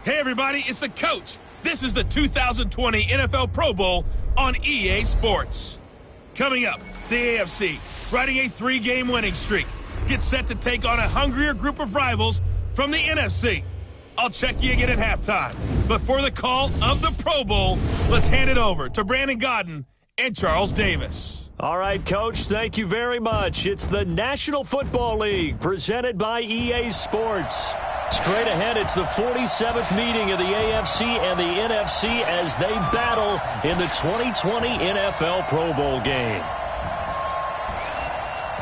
Hey everybody, it's the coach. This is the 2020 NFL Pro Bowl on EA Sports. Coming up, the AFC, riding a 3-game winning streak, gets set to take on a hungrier group of rivals from the NFC. I'll check you again at halftime. But for the call of the Pro Bowl, let's hand it over to Brandon Godden and Charles Davis. All right, Coach, thank you very much. It's the National Football League presented by EA Sports. Straight ahead, it's the 47th meeting of the AFC and the NFC as they battle in the 2020 NFL Pro Bowl game.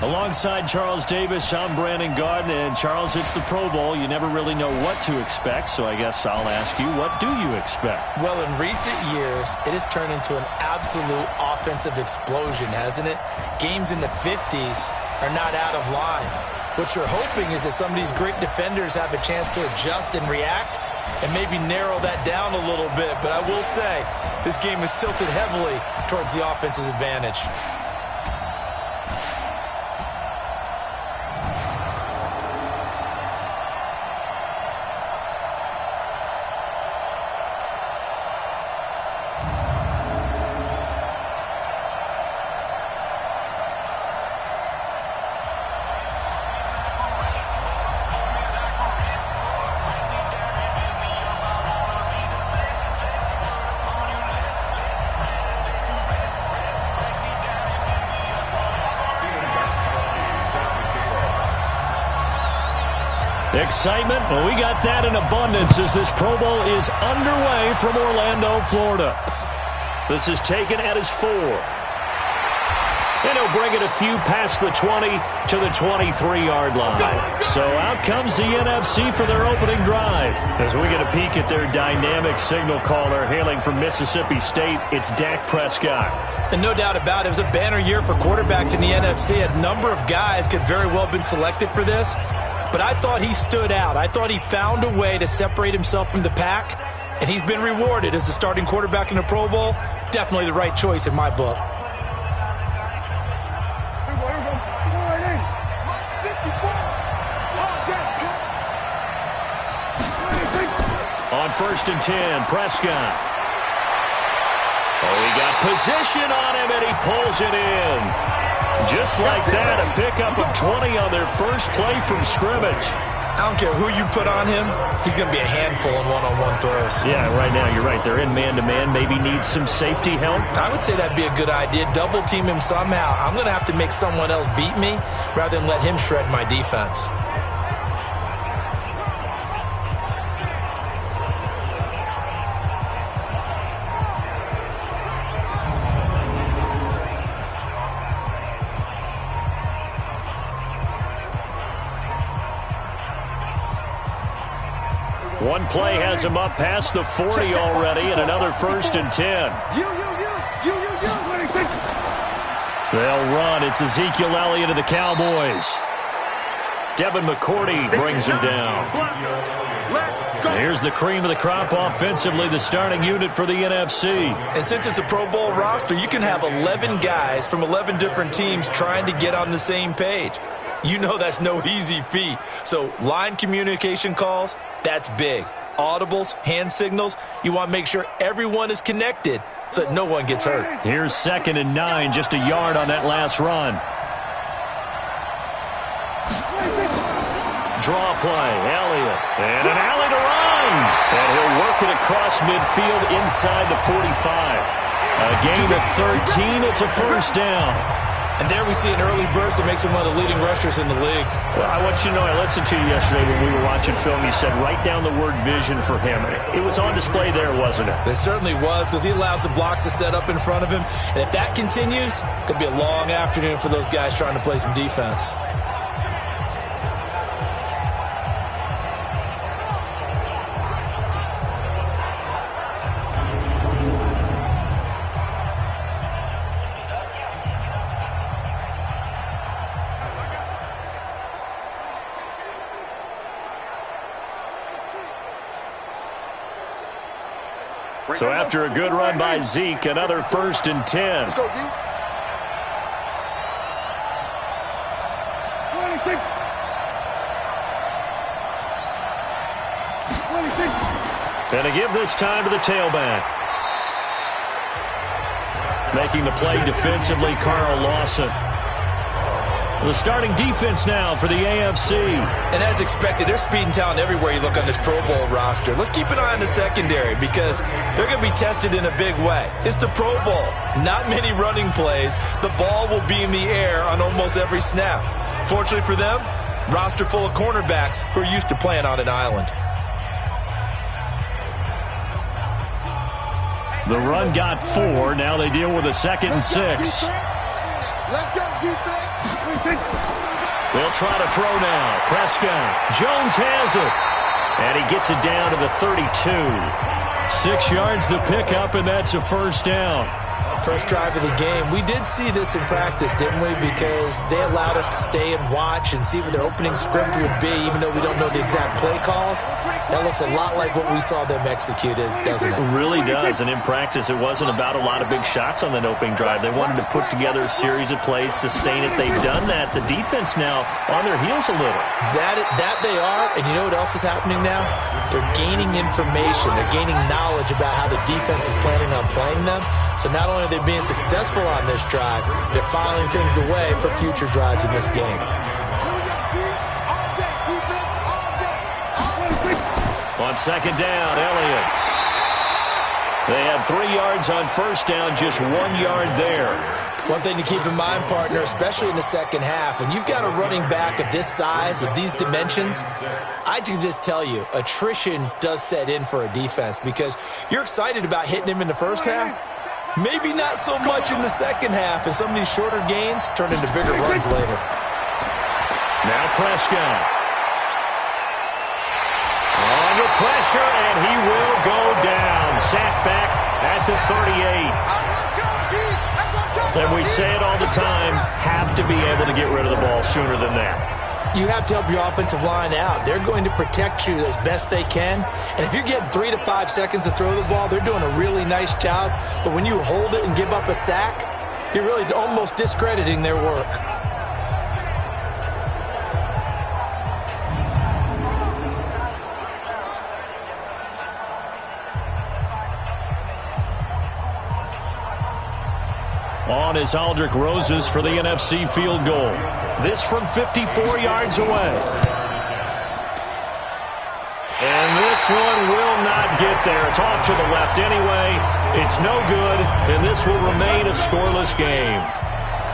Alongside Charles Davis, I'm Brandon Godden. And Charles, it's the Pro Bowl. You never really know what to expect, so I guess I'll ask you, what do you expect? Well, in recent years, it has turned into an absolute offensive explosion, hasn't it? Games in the 50s are not out of line. What you're hoping is that some of these great defenders have a chance to adjust and react and maybe narrow that down a little bit. But I will say, this game is tilted heavily towards the offense's advantage. Excitement? Well, we got that in abundance as this Pro Bowl is underway from Orlando, Florida. This is taken at his 4. And he'll bring it a few past the 20 to the 23-yard line. So out comes the NFC for their opening drive. As we get a peek at their dynamic signal caller hailing from Mississippi State, it's Dak Prescott. And no doubt about it, it was a banner year for quarterbacks in the NFC. A number of guys could very well have been selected for this. But I thought he stood out. I thought he found a way to separate himself from the pack, and he's been rewarded as the starting quarterback in the Pro Bowl. Definitely the right choice in my book. On 1st and 10, Prescott. Oh, he got position on him, and he pulls it in. Just like that, a pickup of 20 on their first play from scrimmage. I don't care who you put on him, he's going to be a handful in one-on-one throws. Yeah, right now, you're right. They're in man-to-man, maybe needs some safety help. I would say that'd be a good idea. Double team him somehow. I'm going to have to make someone else beat me rather than let him shred my defense. One play has him up past the 40 already, and another 1st and 10. They'll run. It's Ezekiel Elliott of the Cowboys. Devin McCourty brings him down. Here's the cream of the crop offensively, the starting unit for the NFC. And since it's a Pro Bowl roster, you can have 11 guys from 11 different teams trying to get on the same page. You know that's no easy feat. So line communication calls, that's big. Audibles, hand signals, you want to make sure everyone is connected so that no one gets hurt. Here's 2nd and 9, just a yard on that last run. Draw play, Elliott, and an alley to run. And he'll work it across midfield inside the 45. A gain of 13, it's a 1st down. And there we see an early burst that makes him one of the leading rushers in the league. Well, I want you to know, I listened to you yesterday when we were watching film. You said write down the word vision for him. It was on display there, wasn't it? It certainly was, because he allows the blocks to set up in front of him. And if that continues, it could be a long afternoon for those guys trying to play some defense. So after a good run by Zeke, another 1st and 10. Let's go, D. 26. And to give this time to the tailback. Making the play defensively, Carl Lawson. The starting defense now for the AFC. And as expected, there's speed and talent everywhere you look on this Pro Bowl roster. Let's keep an eye on the secondary because they're going to be tested in a big way. It's the Pro Bowl. Not many running plays. The ball will be in the air on almost every snap. Fortunately for them, roster full of cornerbacks who are used to playing on an island. The run got 4. Now they deal with a 2nd and 6. Left up defense. They'll try to throw now. Prescott. Jones has it. And he gets it down to the 32. 6 yards the pickup, and that's a first down. First drive of the game. We did see this in practice, didn't we? Because they allowed us to stay and watch and see what their opening script would be, even though we don't know the exact play calls. That looks a lot like what we saw them execute, doesn't it? It really does. And in practice, it wasn't about a lot of big shots on that opening drive. They wanted to put together a series of plays, sustain it. They've done that. The defense now on their heels a little. That they are. And you know what else is happening now? They're gaining information. They're gaining knowledge about how the defense is planning on playing them. So not only are they being successful on this drive, they're filing things away for future drives in this game. On second down, Elliott. They had 3 yards on first down, just 1 yard there. One thing to keep in mind, partner, especially in the second half, and you've got a running back of this size, of these dimensions, I can just tell you, attrition does set in for a defense because you're excited about hitting him in the first half. Maybe not so much in the second half, and some of these shorter gains turn into bigger runs later. Now Prescott. Under pressure, and he will go down. Sacked back at the 38. And we say it all the time, have to be able to get rid of the ball sooner than that. You have to help your offensive line out. They're going to protect you as best they can. And if you're getting 3 to 5 seconds to throw the ball, they're doing a really nice job. But when you hold it and give up a sack, you're really almost discrediting their work. On is Aldrick Roses for the NFC field goal. This from 54 yards away. And this one will not get there. It's off to the left anyway. It's no good, and this will remain a scoreless game.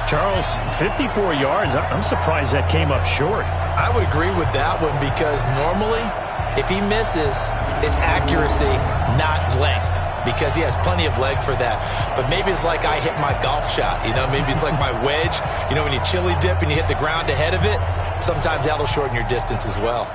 Charles, 54 yards. I'm surprised that came up short. I would agree with that one because normally, if he misses, it's accuracy, not length. Because he has plenty of leg for that. But maybe it's like I hit my golf shot. You know, maybe it's like my wedge. You know, when you chili dip and you hit the ground ahead of it, sometimes that'll shorten your distance as well.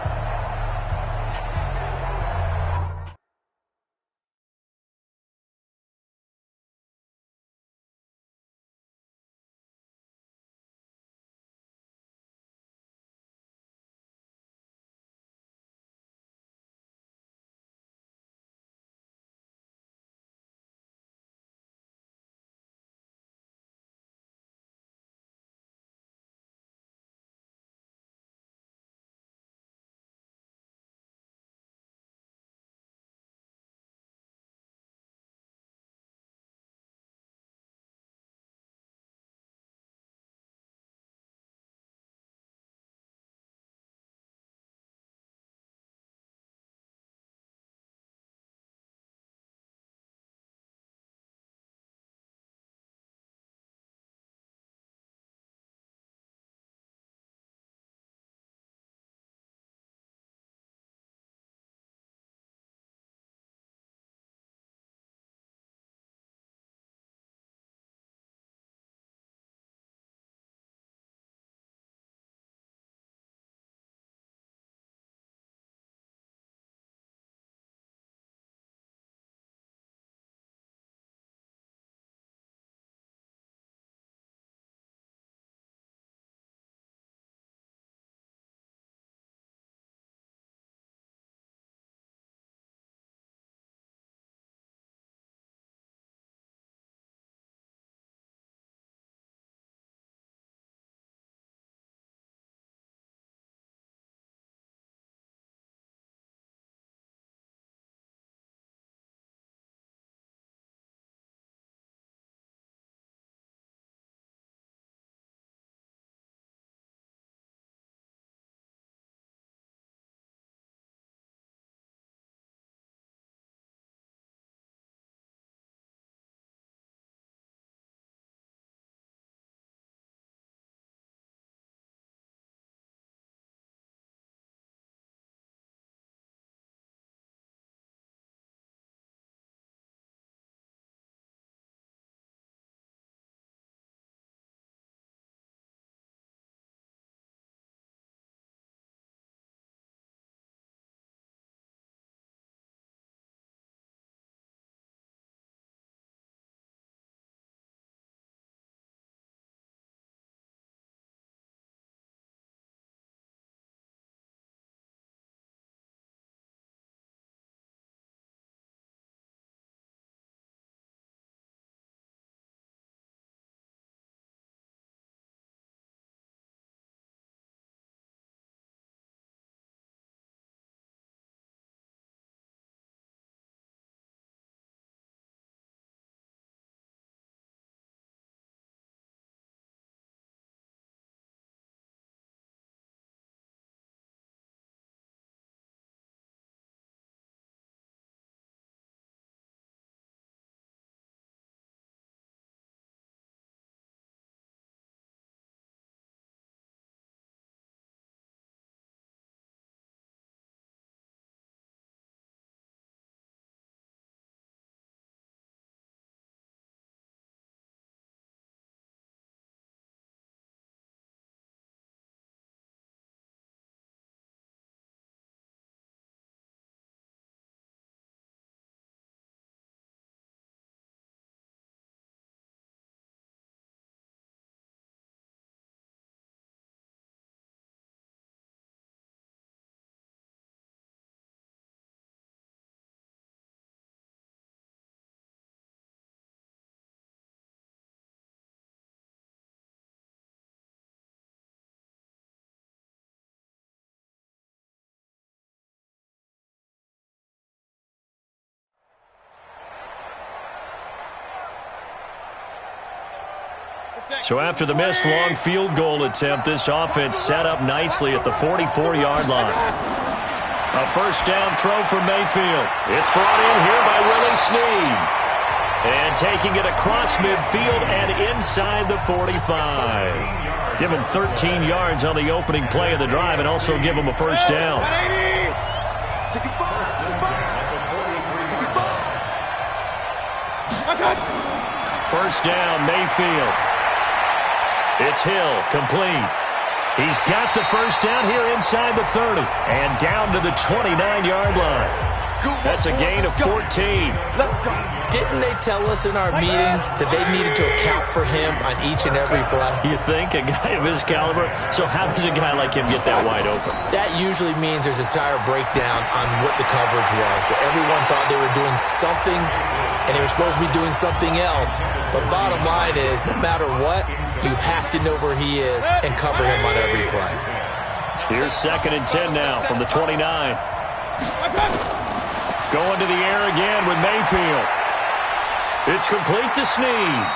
So after the missed long field goal attempt, this offense set up nicely at the 44-yard line. A first down throw for Mayfield. It's brought in here by Willie Snead. And taking it across midfield and inside the 45. Give him 13 yards on the opening play of the drive and also give him a first down. First down, Mayfield. It's Hill, complete. He's got the first down here inside the 30 and down to the 29-yard line. That's a gain of 14. Didn't they tell us in our meetings that they needed to account for him on each and every play? You think? A guy of his caliber? So how does a guy like him get that wide open? That usually means there's a tire breakdown on what the coverage was. That everyone thought they were doing something, and they were supposed to be doing something else. But bottom line is, no matter what, you have to know where he is and cover him on every play. Here's 2nd and 10 now from the 29. Going to the air again with Mayfield. It's complete to Snead.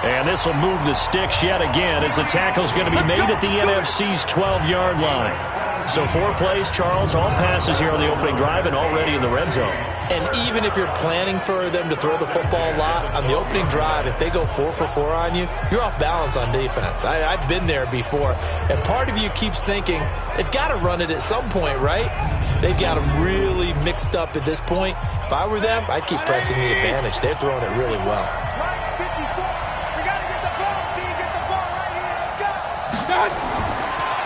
And this will move the sticks yet again as the tackle's going to be made at the NFC's 12-yard line. So 4 plays, Charles, all passes here on the opening drive and already in the red zone. And even if you're planning for them to throw the football a lot, on the opening drive, if they go 4 for 4 on you, you're off balance on defense. I've been there before. And part of you keeps thinking, they've got to run it at some point, right? They've got them really mixed up at this point. If I were them, I'd keep pressing the advantage. They're throwing it really well.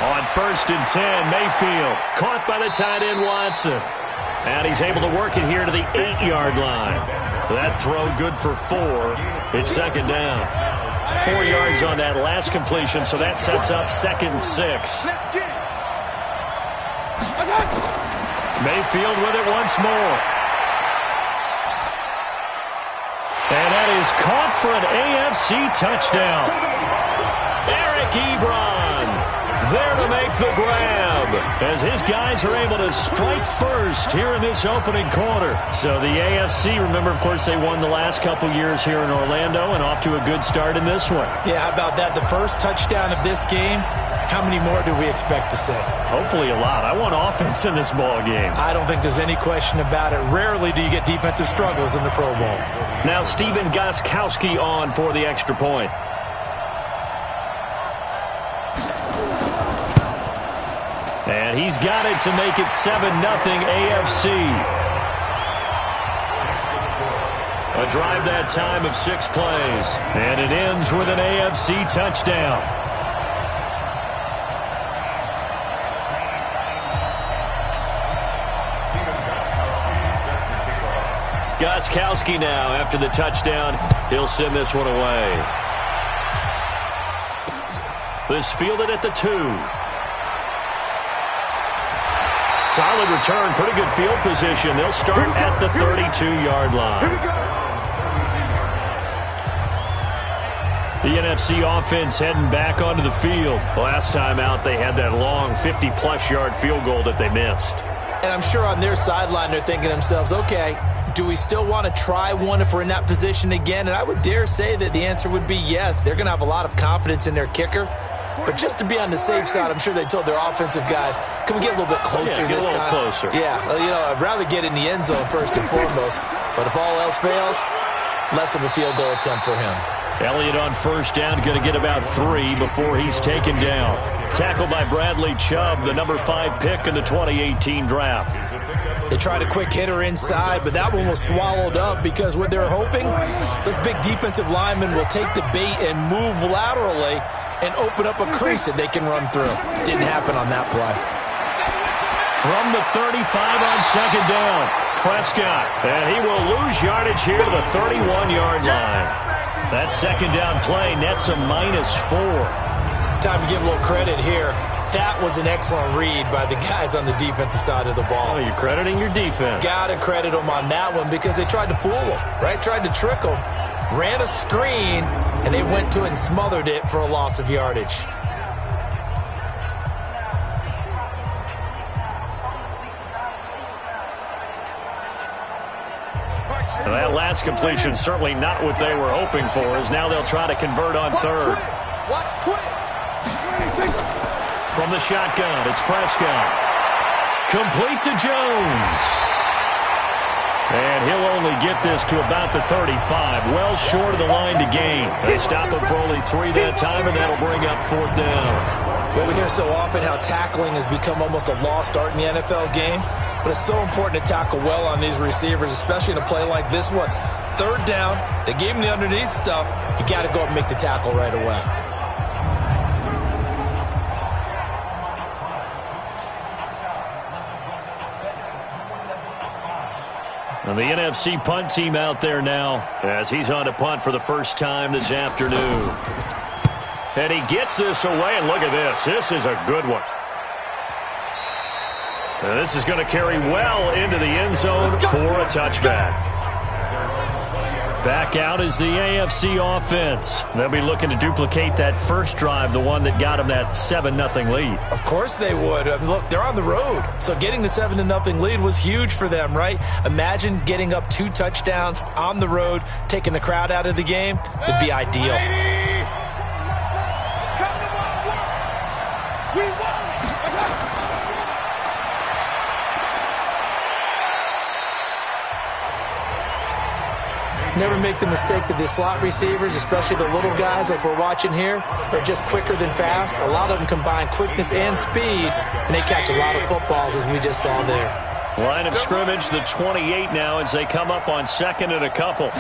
On 1st and 10, Mayfield caught by the tight end Watson. And he's able to work it here to the 8-yard line. That throw good for 4. It's 2nd down. 4 yards on that last completion, so that sets up 2nd and 6. Mayfield with it once more. And that is caught for an AFC touchdown. Eric Ebron there to make the grab as his guys are able to strike first here in this opening quarter. So the AFC, remember, of course, they won the last couple years here in Orlando and off to a good start in this one. Yeah, how about that? The first touchdown of this game. How many more do we expect to see? Hopefully a lot. I want offense in this ball game. I don't think there's any question about it. Rarely do you get defensive struggles in the Pro Bowl. Now Steven Gostkowski on for the extra point. And he's got it to make it 7-0 AFC. A drive that time of 6 plays. And it ends with an AFC touchdown. Gostkowski now, after the touchdown, he'll send this one away. This fielded at the 2. Solid return, pretty good field position. They'll start at the 32-yard line. The NFC offense heading back onto the field. Last time out, they had that long 50-plus yard field goal that they missed. And I'm sure on their sideline, they're thinking to themselves, okay, do we still want to try one if we're in that position again? And I would dare say that the answer would be yes. They're going to have a lot of confidence in their kicker. But just to be on the safe side, I'm sure they told their offensive guys, can we get a little bit closer this time? Closer. Yeah, I'd rather get in the end zone first and foremost. But if all else fails, less of a field goal attempt for him. Elliott on first down, going to get about 3 before he's taken down. Tackled by Bradley Chubb, the number 5 pick in the 2018 draft. They tried a quick hitter inside, but that one was swallowed up because what they're hoping, this big defensive lineman will take the bait and move laterally and open up a crease that they can run through. Didn't happen on that play. From the 35 on second down, Prescott. And he will lose yardage here to the 31-yard line. That second down play nets a -4. Time to give a little credit here. That was an excellent read by the guys on the defensive side of the ball. Oh, you're crediting your defense. Got to credit them on that one because they tried to fool them, right? Tried to trick them. Ran a screen, and they went to it and smothered it for a loss of yardage. And that last completion certainly not what they were hoping for, as now they'll try to convert on third. Watch twins. From the shotgun, it's Prescott. Complete to Jones. And he'll only get this to about the 35, well short of the line to gain. They stop him for only 3 that time, and that'll bring up 4th down. Well, we hear so often how tackling has become almost a lost art in the NFL game, but it's so important to tackle well on these receivers, especially in a play like this one. 3rd down, they gave him the underneath stuff. You got to go and make the tackle right away. And the NFC punt team out there now as he's on to punt for the first time this afternoon. And he gets this away, and look at this. This is a good one. And this is going to carry well into the end zone for a touchback. Back out is the AFC offense. They'll be looking to duplicate that first drive, the one that got them that 7-0 lead. Of course they would. I mean, look, they're on the road. So getting the 7-0 lead was huge for them, right? Imagine getting up 2 touchdowns on the road, taking the crowd out of the game. It'd be ideal. Never make the mistake that the slot receivers, especially the little guys like we're watching here, are just quicker than fast. A lot of them combine quickness and speed, and they catch a lot of footballs, as we just saw there. Line of scrimmage, the 28 now, as they come up on 2nd and a couple.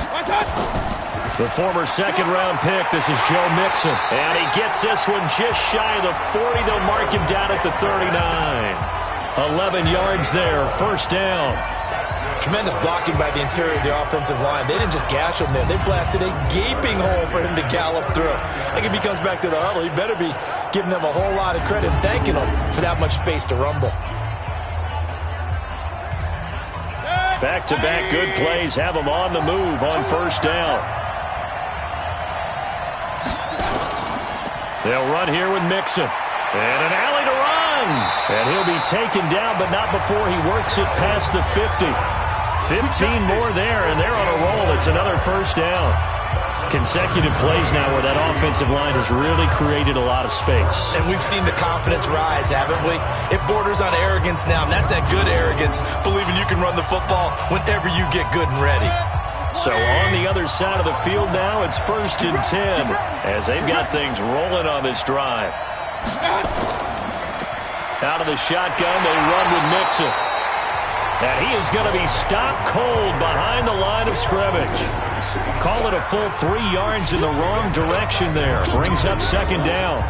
The former 2nd-round pick, this is Joe Mixon. And he gets this one just shy of the 40. They'll mark him down at the 39. 11 yards there, 1st down. Tremendous blocking by the interior of the offensive line. They didn't just gash him there. They blasted a gaping hole for him to gallop through. I think if he comes back to the huddle, he better be giving them a whole lot of credit and thanking them for that much space to rumble. Back-to-back good plays have them on the move on 1st down. They'll run here with Mixon. And an alley to run. And he'll be taken down, but not before he works it past the 50. 15 more there, and they're on a roll. It's another 1st down. Consecutive plays now where that offensive line has really created a lot of space. And we've seen the confidence rise, haven't we? It borders on arrogance now, and that's that good arrogance, believing you can run the football whenever you get good and ready. So on the other side of the field now, it's 1st and 10 as they've got things rolling on this drive. Out of the shotgun, they run with Mixon. And he is going to be stopped cold behind the line of scrimmage. Call it a full 3 yards in the wrong direction there. Brings up 2nd down.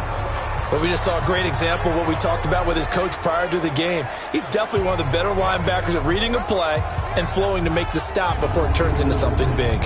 But we just saw a great example of what we talked about with his coach prior to the game. He's definitely one of the better linebackers at reading a play and flowing to make the stop before it turns into something big.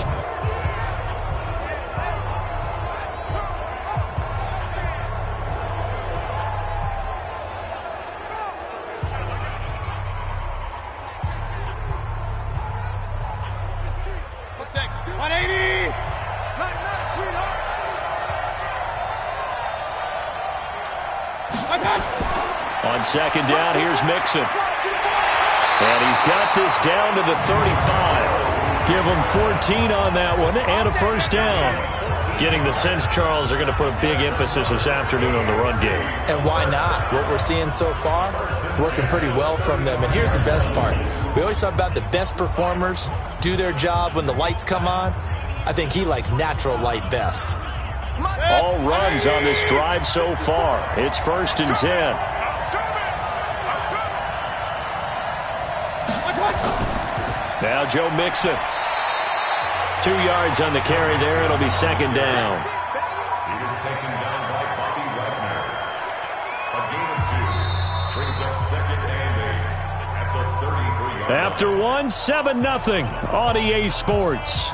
On 2nd down, here's Mixon. And he's got this down to the 35. Give him 14 on that one and a 1st down. Getting the sense, Charles, they're going to put a big emphasis this afternoon on the run game. And why not? What we're seeing so far is working pretty well from them. And here's the best part. We always talk about the best performers do their job when the lights come on. I think he likes natural light best. All runs on this drive so far. It's 1st and 10. Now Joe Mixon. 2 yards on the carry there. It'll be 2nd down. He was taken down by Bobby Wagner. A gain of 2 brings up 2nd and 8 at the 33-yard line. After 7-0 on EA Sports.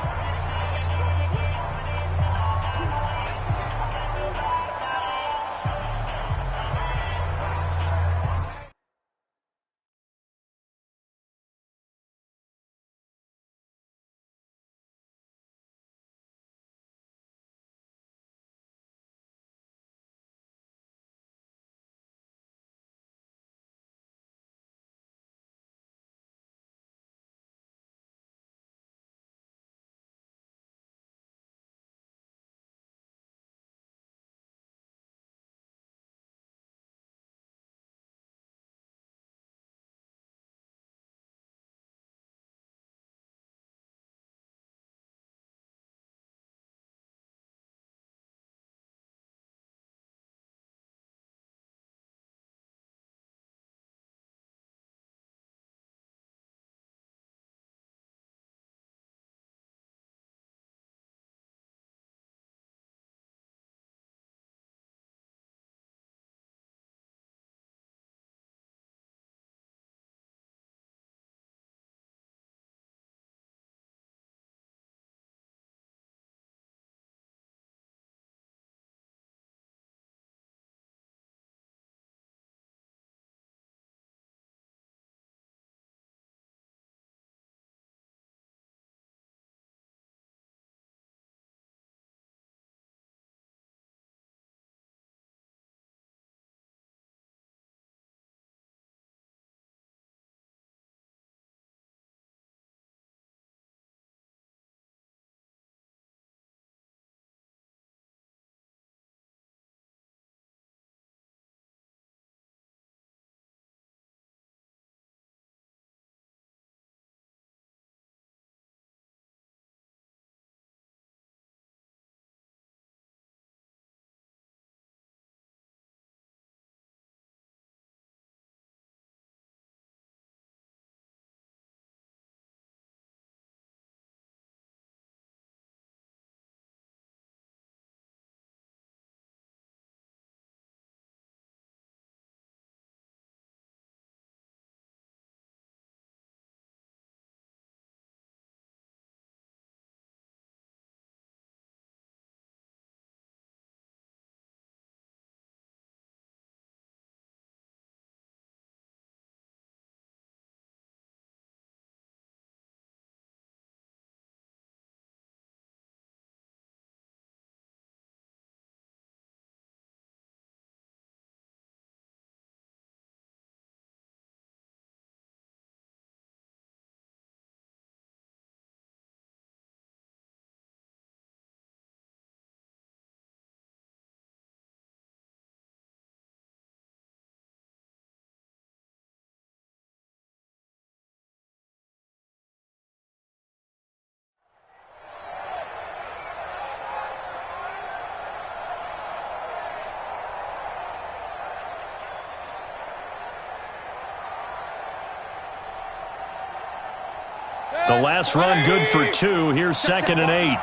The last run good for 2. Here's 2nd and 8.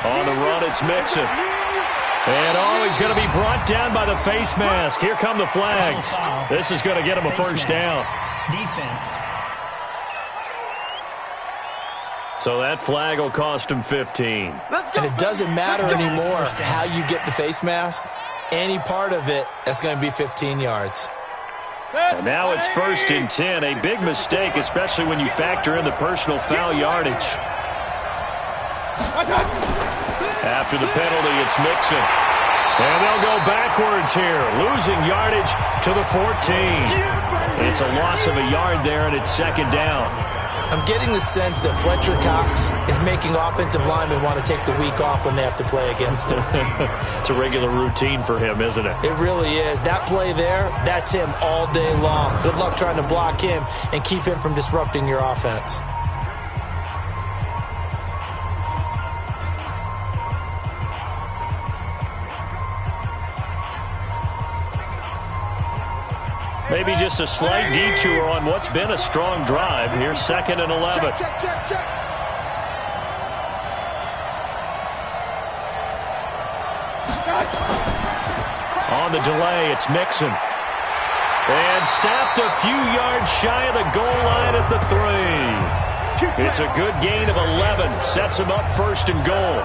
On the run, it's Mixon. And, he's going to be brought down by the face mask. Here come the flags. This is going to get him a first down. Defense. So that flag will cost him 15. And it doesn't matter anymore how you get the face mask. Any part of it, that's going to be 15 yards. And now it's 1st and 10. A big mistake, especially when you factor in the personal foul yardage. After the penalty, it's Mixon. And they'll go backwards here, losing yardage to the 14. It's a loss of a yard there, and it's 2nd down. I'm getting the sense that Fletcher Cox is making offensive linemen want to take the week off when they have to play against him. It's a regular routine for him, isn't it? It really is. That play there, that's him all day long. Good luck trying to block him and keep him from disrupting your offense. Maybe just a slight detour on what's been a strong drive. Here's 2nd and 11. Check. On the delay, it's Mixon. And stopped a few yards shy of the goal line at the 3. It's a good gain of 11. Sets him up 1st and goal.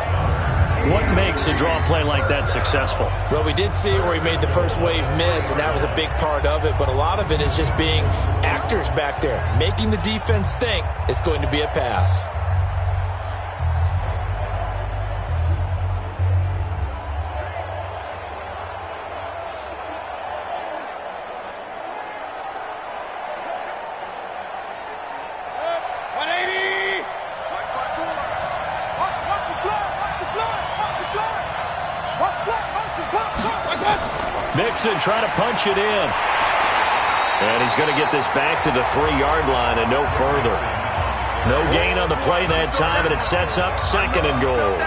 What makes a draw play like that successful? Well, we did see where he made the first wave miss, and that was a big part of it. But a lot of it is just being actors back there, making the defense think it's going to be a pass. Mixon trying to punch it in. And he's going to get this back to the 3-yard line and no further. No gain on the play that time, and it sets up 2nd and goal.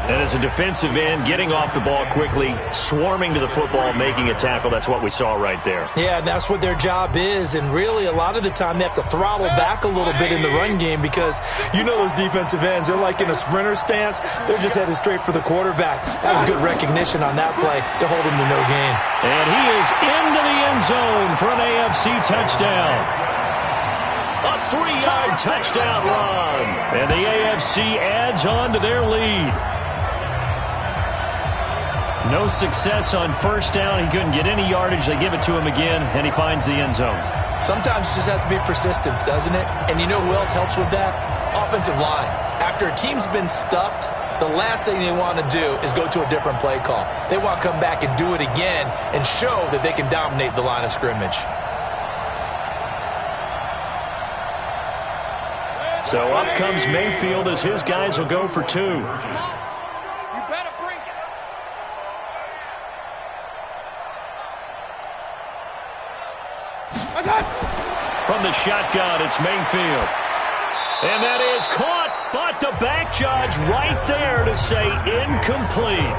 And as a defensive end, getting off the ball quickly, swarming to the football, making a tackle, that's what we saw right there. Yeah, that's what their job is. And really, a lot of the time, they have to throttle back a little bit in the run game because you know those defensive ends, they're like in a sprinter stance. They're just headed straight for the quarterback. That was good recognition on that play to hold him to no gain. And he is into the end zone for an AFC touchdown. A 3-yard touchdown run. And the AFC adds on to their lead. No success on 1st down. He couldn't get any yardage. They give it to him again, and he finds the end zone. Sometimes it just has to be persistence, doesn't it? And you know who else helps with that? Offensive line. After a team's been stuffed, the last thing they want to do is go to a different play call. They want to come back and do it again and show that they can dominate the line of scrimmage. So up comes Mayfield as his guys will go for 2. From the shotgun, it's Mayfield. And that is caught, but the back judge right there to say incomplete.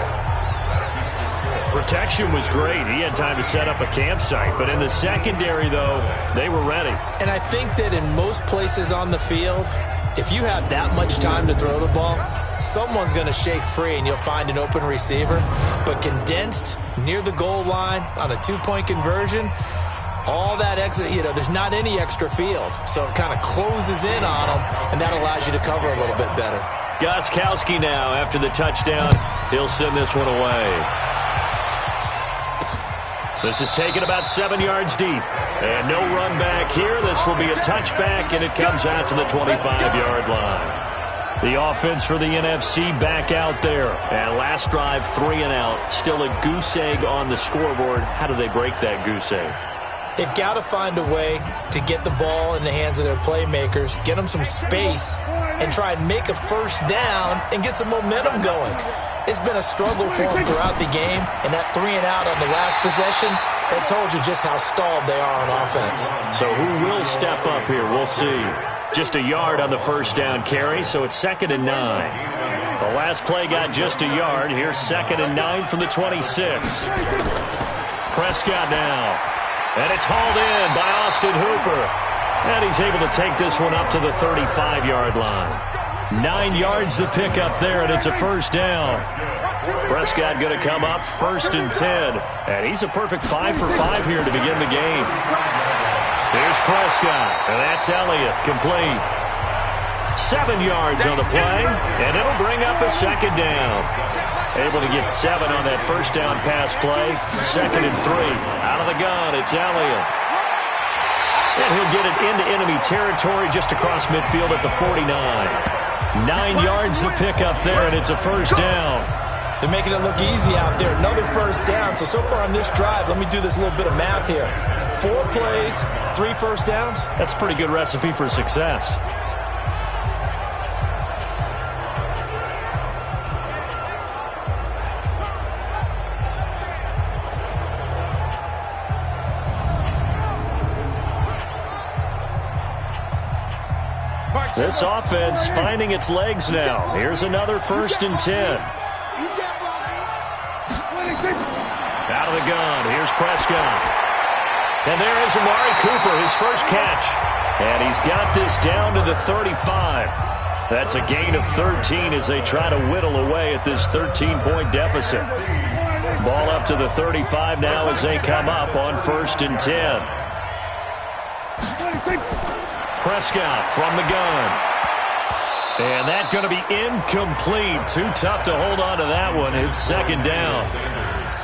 Protection was great. He had time to set up a campsite. But in the secondary, though, they were ready. And I think that in most places on the field, if you have that much time to throw the ball, someone's going to shake free and you'll find an open receiver. But condensed near the goal line on a 2-point conversion, all that extra, there's not any extra field. So it kind of closes in on them, and that allows you to cover a little bit better. Gostkowski now, after the touchdown, he'll send this one away. This is taken about 7 yards deep. And no run back here. This will be a touchback, and it comes out to the 25-yard line. The offense for the NFC back out there. And last drive, 3 and out. Still a goose egg on the scoreboard. How do they break that goose egg? They've got to find a way to get the ball in the hands of their playmakers, get them some space, and try and make a first down and get some momentum going. It's been a struggle for them throughout the game, and that 3 and out on the last possession, that told you just how stalled they are on offense. So who will step up here? We'll see. Just a yard on the first down carry, so it's 2nd and 9. The last play got just a yard. Here's 2nd and 9 from the 26. Prescott now. And it's hauled in by Austin Hooper. And he's able to take this one up to the 35-yard line. 9 yards to pick up there, and it's a first down. Prescott going to come up 1st and 10. And he's a perfect 5 for 5 here to begin the game. Here's Prescott, and that's Elliott, complete. 7 yards on the play, and it'll bring up a second down. Able to get 7 on that first down pass play. 2nd and 3. Out of the gun, it's Elliott. And he'll get it into enemy territory just across midfield at the 49. 9 yards to pick up there, and it's a first down. They're making it look easy out there. Another first down. So far on this drive, let me do this little bit of math here. 4 plays, 3 first downs. That's a pretty good recipe for success. This offense finding its legs now. Here's another 1st and 10. Out of the gun. Here's Prescott. And there is Amari Cooper, his first catch. And he's got this down to the 35. That's a gain of 13 as they try to whittle away at this 13-point deficit. Ball up to the 35 now as they come up on 1st and 10. Prescott from the gun. And that's going to be incomplete. Too tough to hold on to that one. It's 2nd down.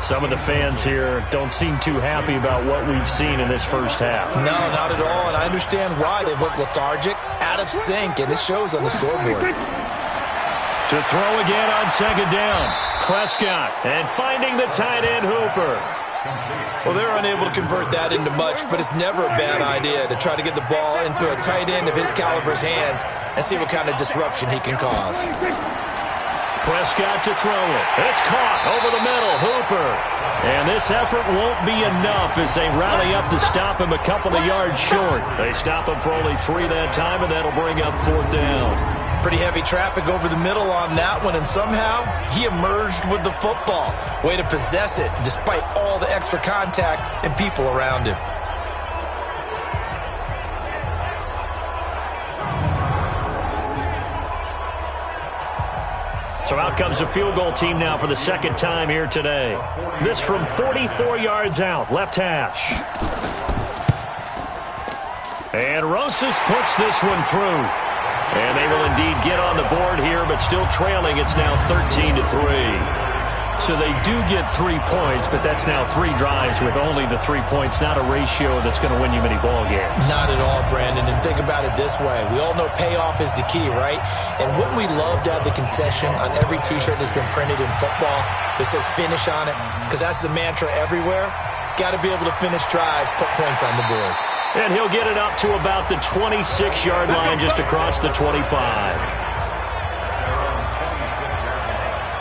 Some of the fans here don't seem too happy about what we've seen in this first half. No, not at all, and I understand why. They look lethargic, out of sync, and it shows on the scoreboard. To throw again on 2nd down. Prescott, and finding the tight end Hooper. Well, they're unable to convert that into much, but it's never a bad idea to try to get the ball into a tight end of his caliber's hands and see what kind of disruption he can cause. Prescott to throw it. It's caught over the middle. Hooper. And this effort won't be enough as they rally up to stop him a couple of yards short. They stop him for only 3 that time, and that'll bring up 4th down. Pretty heavy traffic over the middle on that one, and somehow he emerged with the football. Way to possess it, despite all the extra contact and people around him. So out comes the field goal team now for the 2nd time here today. This from 44 yards out, left hash. And Rosas puts this one through. And they will indeed get on the board here, but still trailing. It's now 13-3. So they do get 3 points, but that's now 3 drives with only the 3 points, not a ratio that's going to win you many ball games. Not at all, Brandon. And think about it this way. We all know payoff is the key, right? And wouldn't we love to have the concession on every T-shirt that's been printed in football that says finish on it? Because that's the mantra everywhere. Got to be able to finish drives, put points on the board. And he'll get it up to about the 26-yard line just across the 25.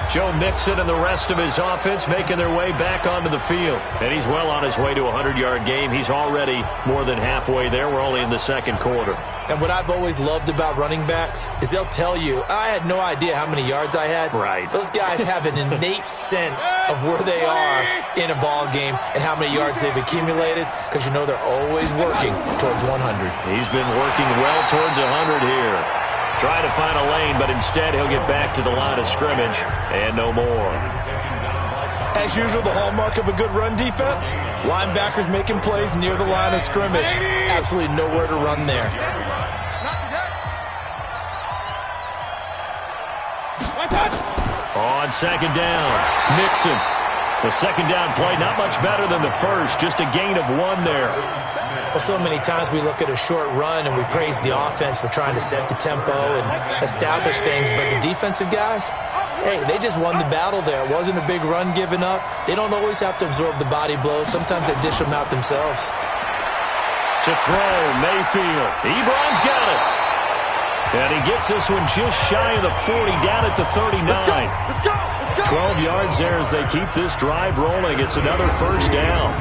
Joe Mixon and the rest of his offense making their way back onto the field. And he's well on his way to a 100-yard game. He's already more than halfway there. We're only in the 2nd quarter. And what I've always loved about running backs is they'll tell you, I had no idea how many yards I had. Right. Those guys have an innate sense of where they are in a ball game and how many yards they've accumulated, because you know they're always working towards 100. He's been working well towards 100 here. Trying to find a lane, but instead he'll get back to the line of scrimmage and no more. As usual, the hallmark of a good run defense, linebackers making plays near the line of scrimmage. Absolutely nowhere to run there. On 2nd down, Mixon. The 2nd down play, not much better than the first, just a gain of 1 there. Well, so many times we look at a short run and we praise the offense for trying to set the tempo and establish things, but the defensive guys, hey, they just won the battle there. It wasn't a big run given up. They don't always have to absorb the body blows. Sometimes they dish them out themselves. To throw, Mayfield. Ebron's got it. And he gets this one just shy of the 40, down at the 39. Let's go. 12 yards there as they keep this drive rolling. It's another first down.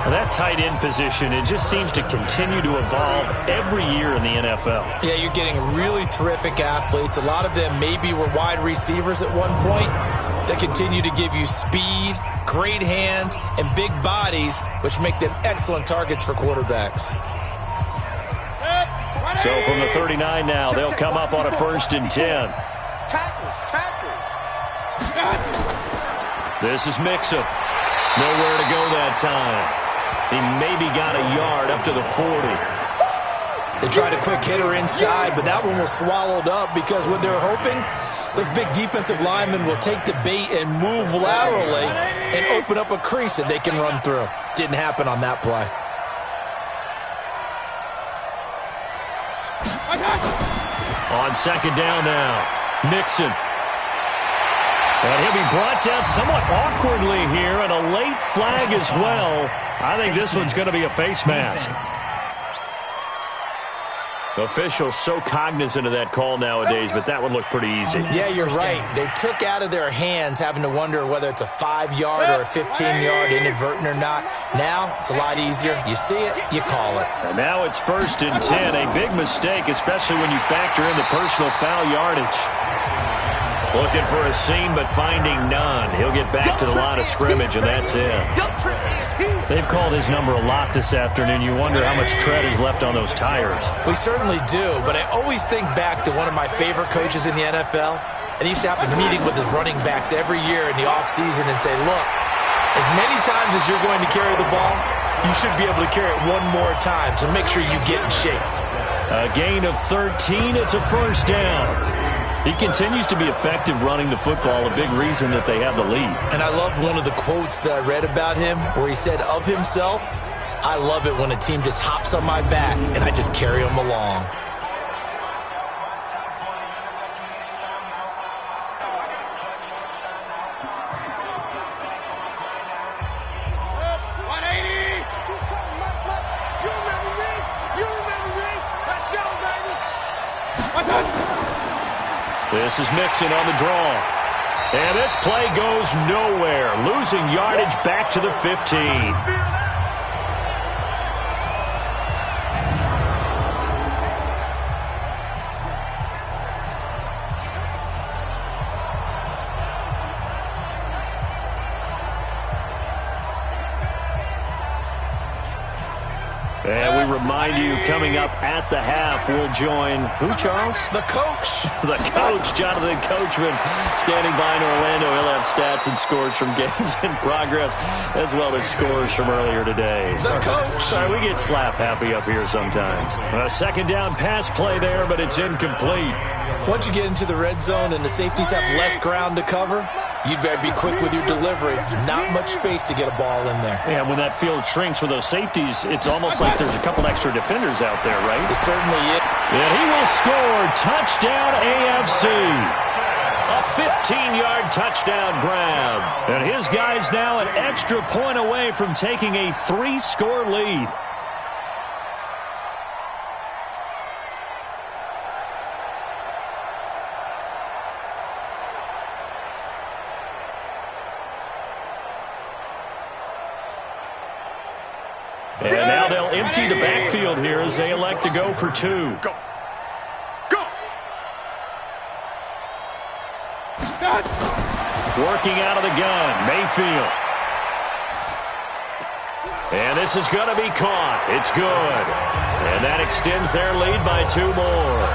Well, that tight end position, it just seems to continue to evolve every year in the NFL. Yeah, you're getting really terrific athletes. A lot of them maybe were wide receivers at one point. They continue to give you speed, great hands, and big bodies, which make them excellent targets for quarterbacks. So from the 39 now, they'll come up on a 1st and 10. Tackles. This is Mixon. Nowhere to go that time. He maybe got a yard up to the 40. They tried a quick hitter inside, but that one was swallowed up because what they're hoping, those big defensive linemen will take the bait and move laterally and open up a crease that they can run through. Didn't happen on that play. On 2nd down now, Mixon. And he'll be brought down somewhat awkwardly here, and a late flag as well. I think this one's going to be a face mask. Officials so cognizant of that call nowadays, but that one looked pretty easy. Yeah, you're right. They took out of their hands having to wonder whether it's a 5-yard or a 15-yard inadvertent or not. Now, it's a lot easier. You see it, you call it. And now it's 1st and 10. A big mistake, especially when you factor in the personal foul yardage. Looking for a seam, but finding none. He'll get back to the line of scrimmage, and that's it. They've called his number a lot this afternoon. You wonder how much tread is left on those tires. We certainly do, but I always think back to one of my favorite coaches in the NFL, and he used to have a meeting with his running backs every year in the offseason and say, look, as many times as you're going to carry the ball, you should be able to carry it one more time, so make sure you get in shape. A gain of 13. It's a 1st down. He continues to be effective running the football, a big reason that they have the lead. And I love one of the quotes that I read about him where he said of himself, I love it when a team just hops on my back and I just carry them along. This is Mixon on the draw. And this play goes nowhere. Losing yardage back to the 15. And we remind you, coming up at the half, we'll join who, Charles? The coach. The coach, Jonathan Coachman, standing by in Orlando. He'll have stats and scores from games in progress, as well as scores from earlier today. The coach. Sorry, we get slap happy up here sometimes. A 2nd down pass play there, but it's incomplete. Once you get into the red zone and the safeties have less ground to cover, you'd better be quick with your delivery. Not much space to get a ball in there. Yeah, when that field shrinks with those safeties, it's almost like there's a couple extra defenders out there, right? It certainly is. And he will score. Touchdown AFC. A 15-yard touchdown grab. And his guys now an extra point away from taking a 3-score lead. And now they'll empty the backfield here as they elect to go for 2. Go. Working out of the gun, Mayfield. And this is going to be caught. It's good. And that extends their lead by 2 more.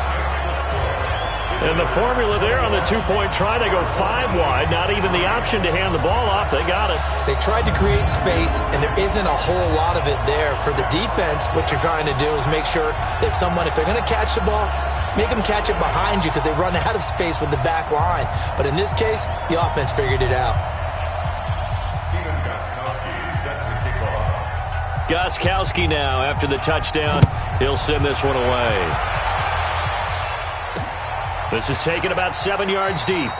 And the formula there on the 2-point try, they go 5 wide. Not even the option to hand the ball off. They got it. They tried to create space, and there isn't a whole lot of it there. For the defense, what you're trying to do is make sure that if they're going to catch the ball, make them catch it behind you because they run out of space with the back line. But in this case, the offense figured it out. Gostkowski now after the touchdown. He'll send this one away. This is taken about 7 yards deep.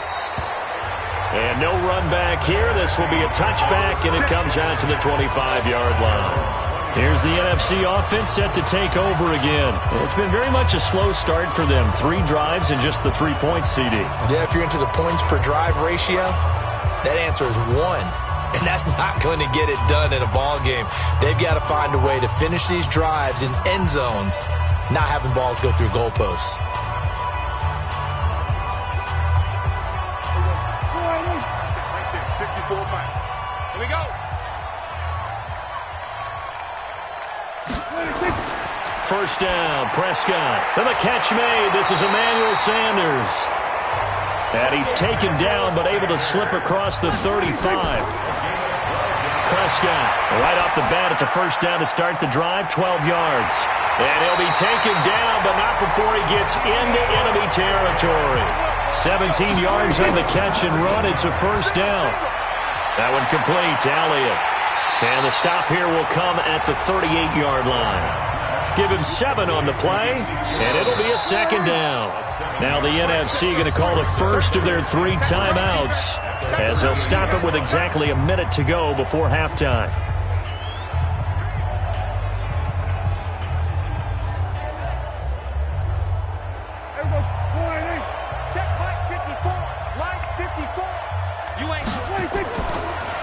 And no run back here. This will be a touchback, and it comes out to the 25-yard line. Here's the NFC offense set to take over again. It's been very much a slow start for them. 3 drives and just the 3 points, CD. Yeah, if you're into the points per drive ratio, that answer is 1. And that's not going to get it done in a ball game. They've got to find a way to finish these drives in end zones, not having balls go through goalposts. first down. Prescott. And the catch made. This is Emmanuel Sanders. And he's taken down but able to slip across the 35. Prescott, right off the bat, it's a first down to start the drive, 12 yards. And he'll be taken down, but not before he gets into enemy territory. 17 yards on the catch and run. It's a first down. That one complete to Elliott. And the stop here will come at the 38-yard line. Give him 7 on the play, and it'll be a second down. Now the NFC going to call the first of their 3 timeouts as they'll stop it with exactly a minute to go before halftime.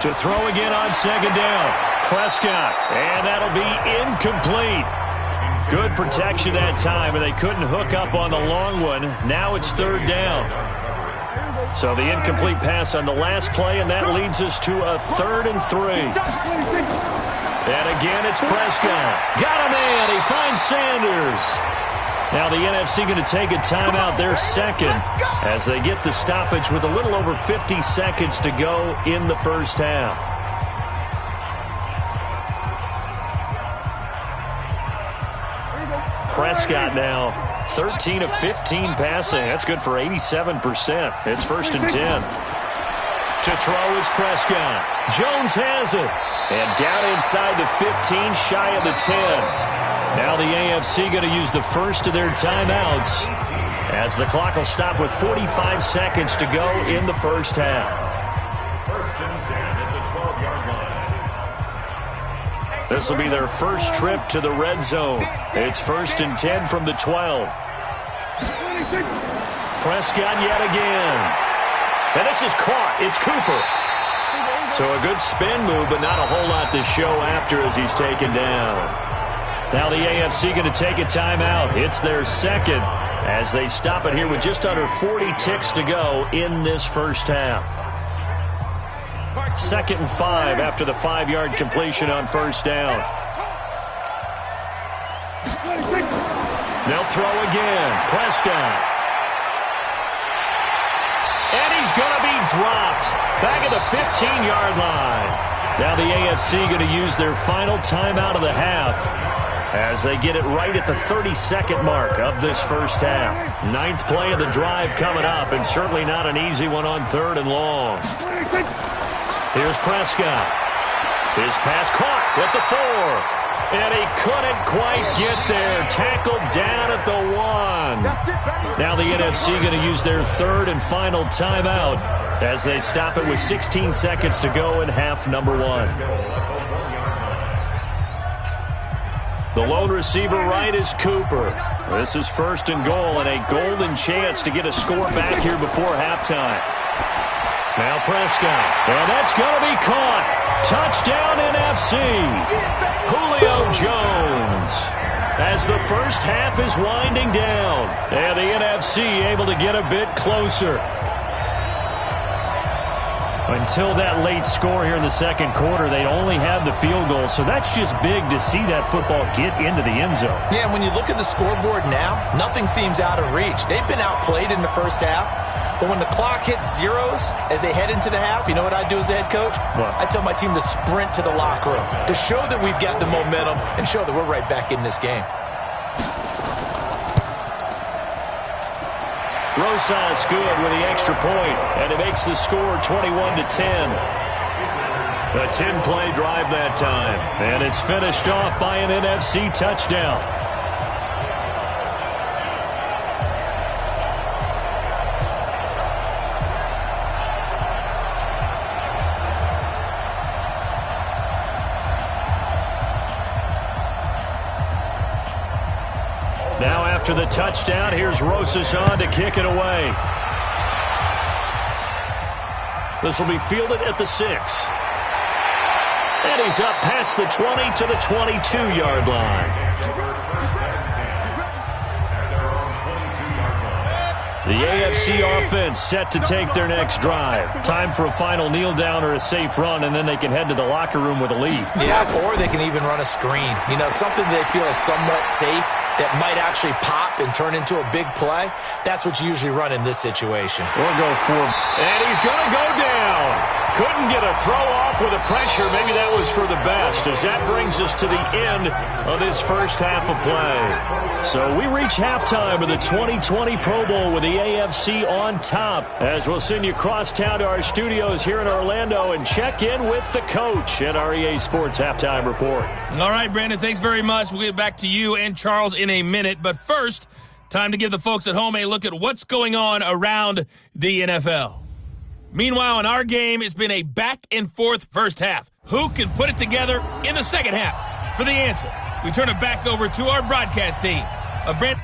To throw again on second down. Prescott, and that'll be incomplete. Good protection that time, and they couldn't hook up on the long one. Now it's third down. So the incomplete pass on the last play, and that leads us to a 3rd and 3. And again, it's Prescott. Got a man. He finds Sanders. Now the NFC going to take a timeout, their second, as they get the stoppage with a little over 50 seconds to go in the first half. Prescott now 13 of 15 passing. That's good for 87%. It's 1st and 10. To throw is Prescott. Jones has it. And down inside the 15, shy of the 10. Now the AFC going to use the first of their timeouts as the clock will stop with 45 seconds to go in the first half. 1st and 10 at the 12-yard line. This will be their first trip to the red zone. It's 1st and 10 from the 12. Prescott yet again. And this is caught. It's Cooper. So a good spin move, but not a whole lot to show after as he's taken down. Now the AFC going to take a timeout. It's their second as they stop it here with just under 40 ticks to go in this first half. 2nd and 5 after the 5-yard completion on first down. They'll throw again. Prescott. And he's going to be dropped back at the 15-yard line. Now the AFC going to use their final timeout of the half as they get it right at the 32nd mark of this first half. 9th play of the drive coming up, and certainly not an easy one on 3rd and long. Here's Prescott. His pass caught at the 4. And he couldn't quite get there. Tackled down at the 1. Now the NFC going to use their 3rd and final timeout as they stop it with 16 seconds to go in half number 1. The lone receiver right is Cooper. This is 1st and goal and a golden chance to get a score back here before halftime. Now Prescott, and that's going to be caught. Touchdown NFC. Julio Jones. As the first half is winding down, and the NFC able to get a bit closer. Until that late score here in the second quarter, they only had the field goal, so that's just big to see that football get into the end zone. Yeah, when you look at the scoreboard now, nothing seems out of reach. They've been outplayed in the first half. But when the clock hits zeros as they head into the half, you know what I do as the head coach? What? I tell my team to sprint to the locker room to show that we've got the momentum and show that we're right back in this game. Rosas good with the extra point, and it makes the score 21-10. A 10-play drive that time, and it's finished off by an NFC touchdown. Now after the touchdown, here's Rosas on to kick it away. This will be fielded at the 6. And he's up past the 20 to the 22-yard line. The AFC offense set to take their next drive. Time for a final kneel down or a safe run, and then they can head to the locker room with a lead. Yeah, or they can even run a screen. You know, something they feel is somewhat safe that might actually pop and turn into a big play. That's what you usually run in this situation. Or go for, and he's going to go down. Couldn't get a throw off with the pressure. Maybe that was for the best, as that brings us to the end of this first half of play. So we reach halftime of the 2020 Pro Bowl with the AFC on top, as we'll send you across town to our studios here in Orlando and check in with the coach at our EA Sports Halftime Report. All right, Brandon, thanks very much. We'll get back to you and Charles in a minute. But first, time to give the folks at home a look at what's going on around the NFL. Meanwhile, in our game, it's been a back-and-forth first half. Who can put it together in the second half? For the answer, we turn it back over to our broadcast team. Brandon.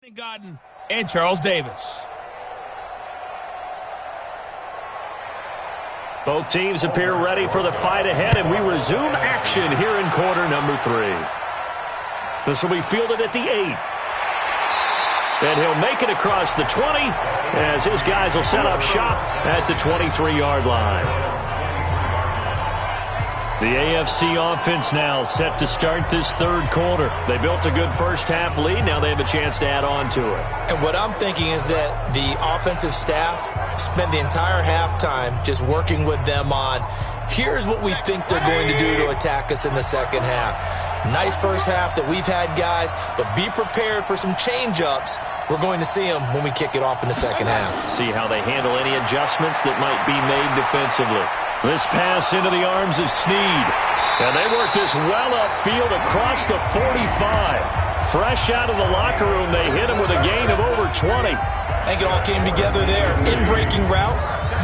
Godden and Charles Davis. Both teams appear ready for the fight ahead, and we resume action here in quarter number 3. This will be fielded at the 8. And he'll make it across the 20 as his guys will set up shop at the 23-yard line. The AFC offense now set to start this third quarter. They built a good first-half lead. Now they have a chance to add on to it. And what I'm thinking is that the offensive staff spent the entire halftime just working with them on, here's what we think they're going to do to attack us in the second half. Nice first half that we've had, guys, but be prepared for some change-ups. We're going to see them when we kick it off in the second half. See how they handle any adjustments that might be made defensively. This pass into the arms of Snead. And they work this well upfield across the 45. Fresh out of the locker room, they hit him with a gain of over 20. I think it all came together there. In-breaking route,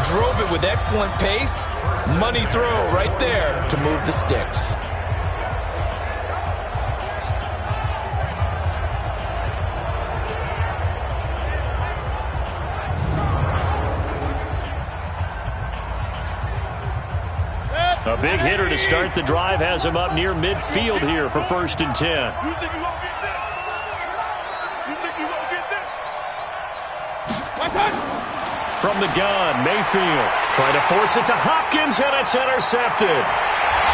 drove it with excellent pace. Money throw right there to move the sticks. A big hitter to start the drive has him up near midfield here for 1st and 10. From the gun, Mayfield trying to force it to Hopkins, and it's intercepted.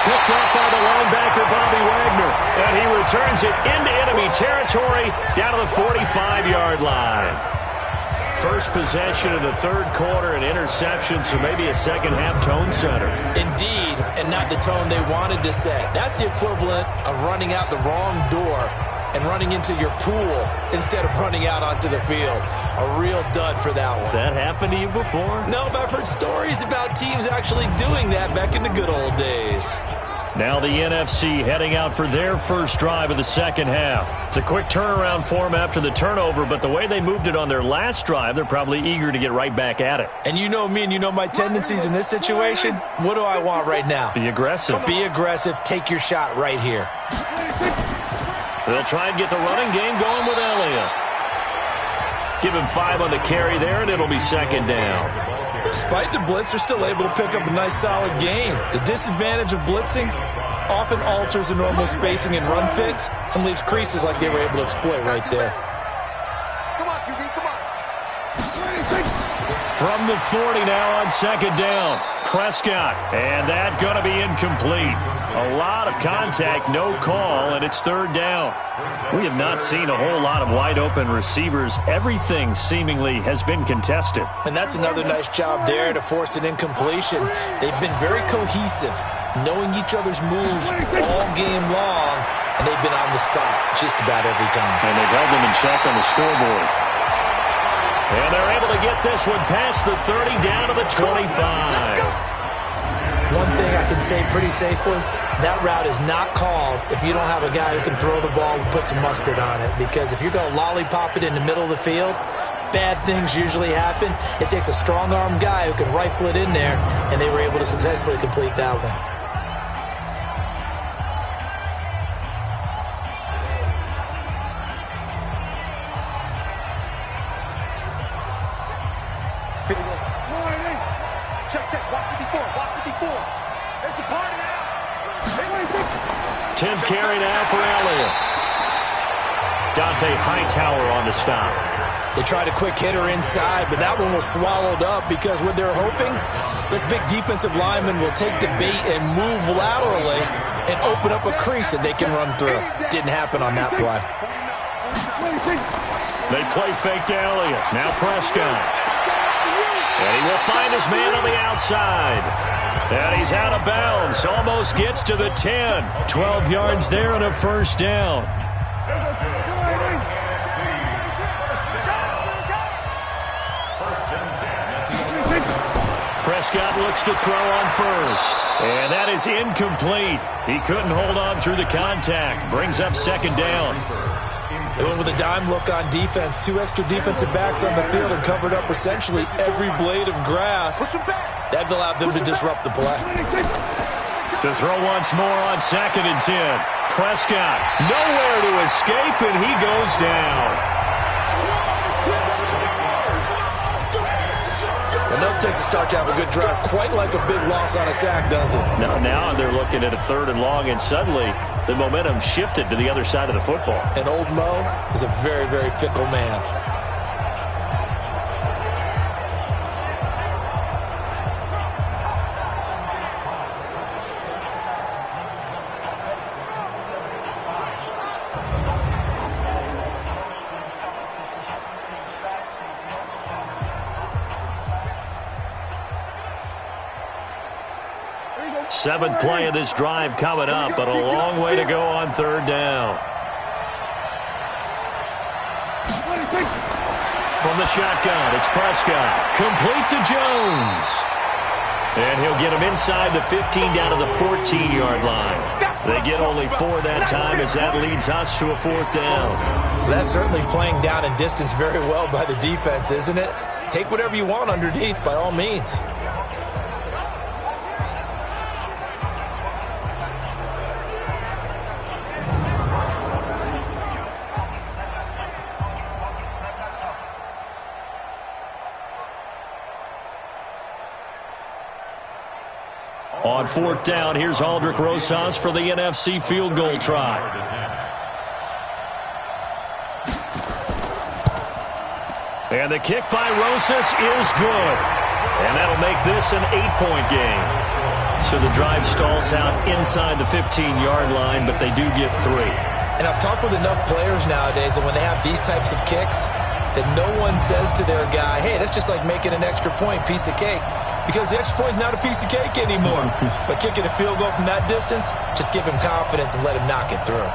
Picked up by the linebacker, Bobby Wagner, and he returns it into enemy territory down to the 45-yard line. First possession of the third quarter, an interception, so maybe a second-half tone setter. Indeed, and not the tone they wanted to set. That's the equivalent of running out the wrong door and running into your pool instead of running out onto the field. A real dud for that one. Has that happened to you before? No, but I've heard stories about teams actually doing that back in the good old days. Now the NFC heading out for their first drive of the second half. It's a quick turnaround for them after the turnover, but the way they moved it on their last drive, they're probably eager to get right back at it. And you know me and you know my tendencies in this situation. What do I want right now? Be aggressive. Be aggressive. Take your shot right here. They'll try and get the running game going with Elliott. Give him 5 on the carry there, and it'll be second down. Despite the blitz, they're still able to pick up a nice solid gain. The disadvantage of blitzing often alters the normal spacing and run fits and leaves creases like they were able to exploit right there. Come on, QB, come on. From the 40 now on second down. Prescott, and that going to be incomplete. A lot of contact, no call, and it's third down. We have not seen a whole lot of wide-open receivers. Everything seemingly has been contested. And that's another nice job there to force an incompletion. They've been very cohesive, knowing each other's moves all game long, and they've been on the spot just about every time. And they've held them in check on the scoreboard. And they're able to get this one past the 30 down to the 25. One thing I can say pretty safely, that route is not called if you don't have a guy who can throw the ball and put some mustard on it. Because if you're going to lollipop it in the middle of the field, bad things usually happen. It takes a strong-armed guy who can rifle it in there, and they were able to successfully complete that one. Check, check, block 54, block 54. It's a party now. 10th carry now for Elliott. Dante Hightower on the stop. They tried a quick hitter inside, but that one was swallowed up because what they're hoping, this big defensive lineman will take the bait and move laterally and open up a crease that they can run through. Didn't happen on that play. They play fake to Elliott. Now Prescott. And he will find his man on the outside. And he's out of bounds. Almost gets to the 10. 12 yards there and a first down. Prescott looks to throw on first. And that is incomplete. He couldn't hold on through the contact. Brings up second down. They went with a dime look on defense. 2 extra defensive backs on the field and covered up essentially every blade of grass. That allowed them to disrupt the play. To throw once more on second and 10. Prescott nowhere to escape, and he goes down. Enough takes a start to have a good drive, quite like a big loss on a sack, does it? Now they're looking at a 3rd and long, and suddenly the momentum shifted to the other side of the football. And old Mo is a very, very fickle man. Seventh play of this drive coming up, but a long way to go on 3rd down. From the shotgun, it's Prescott. Complete to Jones. And he'll get him inside the 15 down to the 14-yard line. They get only 4 that time as that leads us to a 4th down. That's certainly playing down and distance very well by the defense, isn't it? Take whatever you want underneath by all means. On 4th down, here's Aldrick Rosas for the NFC field goal try. And the kick by Rosas is good. And that'll make this an 8-point game. So the drive stalls out inside the 15-yard line, but they do get 3. And I've talked with enough players nowadays that when they have these types of kicks, that no one says to their guy, hey, that's just like making an extra point, piece of cake. Because the extra point is not a piece of cake anymore. But kicking a field goal from that distance, just give him confidence and let him knock it through.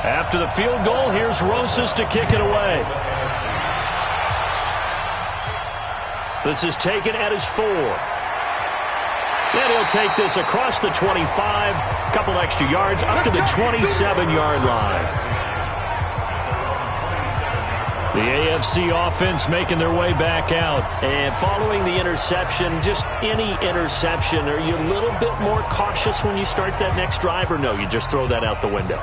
After the field goal, here's Rosas to kick it away. This is taken at his 4. And he'll take this across the 25, a couple extra yards, up to the 27-yard line. The AFC offense making their way back out. And following the interception, just any interception, are you a little bit more cautious when you start that next drive, or no, you just throw that out the window?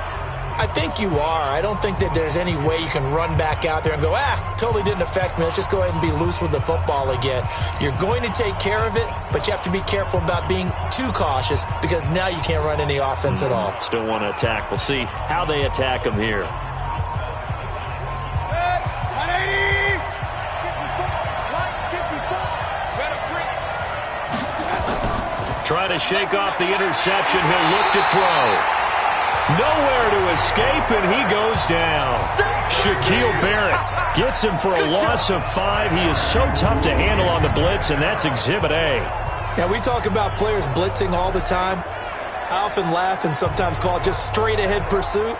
I think you are. I don't think that there's any way you can run back out there and go, totally didn't affect me. Let's just go ahead and be loose with the football again. You're going to take care of it, but you have to be careful about being too cautious because now you can't run any offense at all. Still want to attack. We'll see how they attack them here. Trying to shake off the interception. He'll look to throw. Nowhere to escape, and he goes down. Shaquille Barrett gets him for a loss of 5. He is so tough to handle on the blitz, and that's Exhibit A. Now, we talk about players blitzing all the time. I often laugh and sometimes call it just straight-ahead pursuit.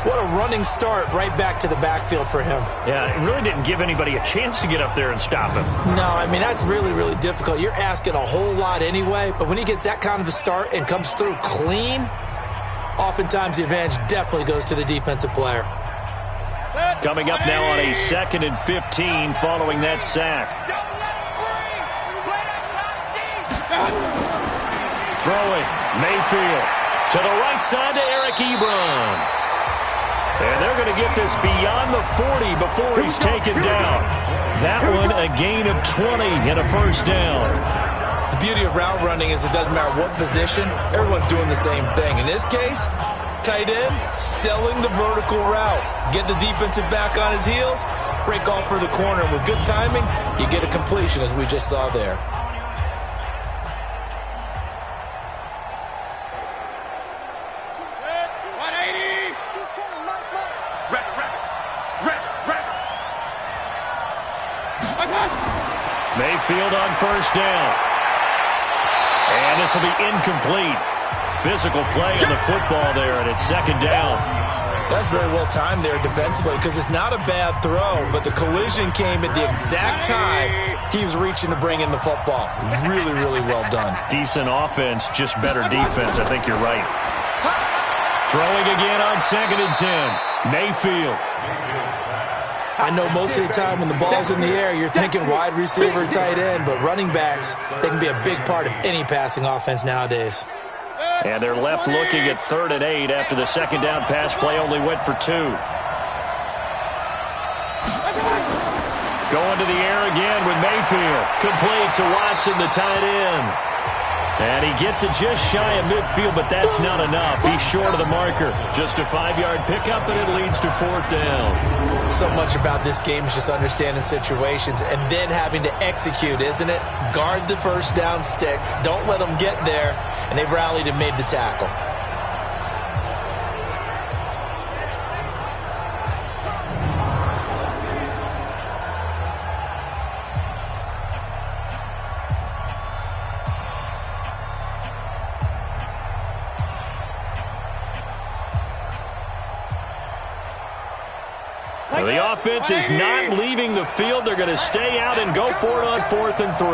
What a running start right back to the backfield for him. Yeah, it really didn't give anybody a chance to get up there and stop him. No, I mean, that's really, really difficult. You're asking a whole lot anyway, but when he gets that kind of a start and comes through clean, oftentimes the advantage definitely goes to the defensive player. Coming up now on a 2nd and 15 following that sack. Throwing, Mayfield to the right side to Eric Ebron. And they're going to get this beyond the 40 before he's taken down. That one a gain of 20 and a first down. The beauty of route running is it doesn't matter what position, everyone's doing the same thing. In this case, tight end, selling the vertical route. Get the defensive back on his heels, break off for the corner. And with good timing, you get a completion as we just saw there. Mayfield on first down. And this will be incomplete. Physical play on the football there, and it's 2nd down. That's very well timed there defensively because it's not a bad throw, but the collision came at the exact time he was reaching to bring in the football. Really, really well done. Decent offense, just better defense. I think you're right. Throwing again on 2nd and 10. Mayfield. I know most of the time when the ball's in the air, you're thinking wide receiver, tight end, but running backs, they can be a big part of any passing offense nowadays. And they're left looking at 3rd and 8 after the 2nd down pass play only went for 2. Going to the air again with Mayfield. Complete to Watson, the tight end. And he gets it just shy of midfield, but that's not enough. He's short of the marker. Just a 5-yard pickup, and it leads to 4th down. So much about this game is just understanding situations and then having to execute, isn't it? Guard the first down sticks. Don't let them get there. And they rallied and made the tackle. The offense is not leaving the field. They're going to stay out and go for it on 4th and 3.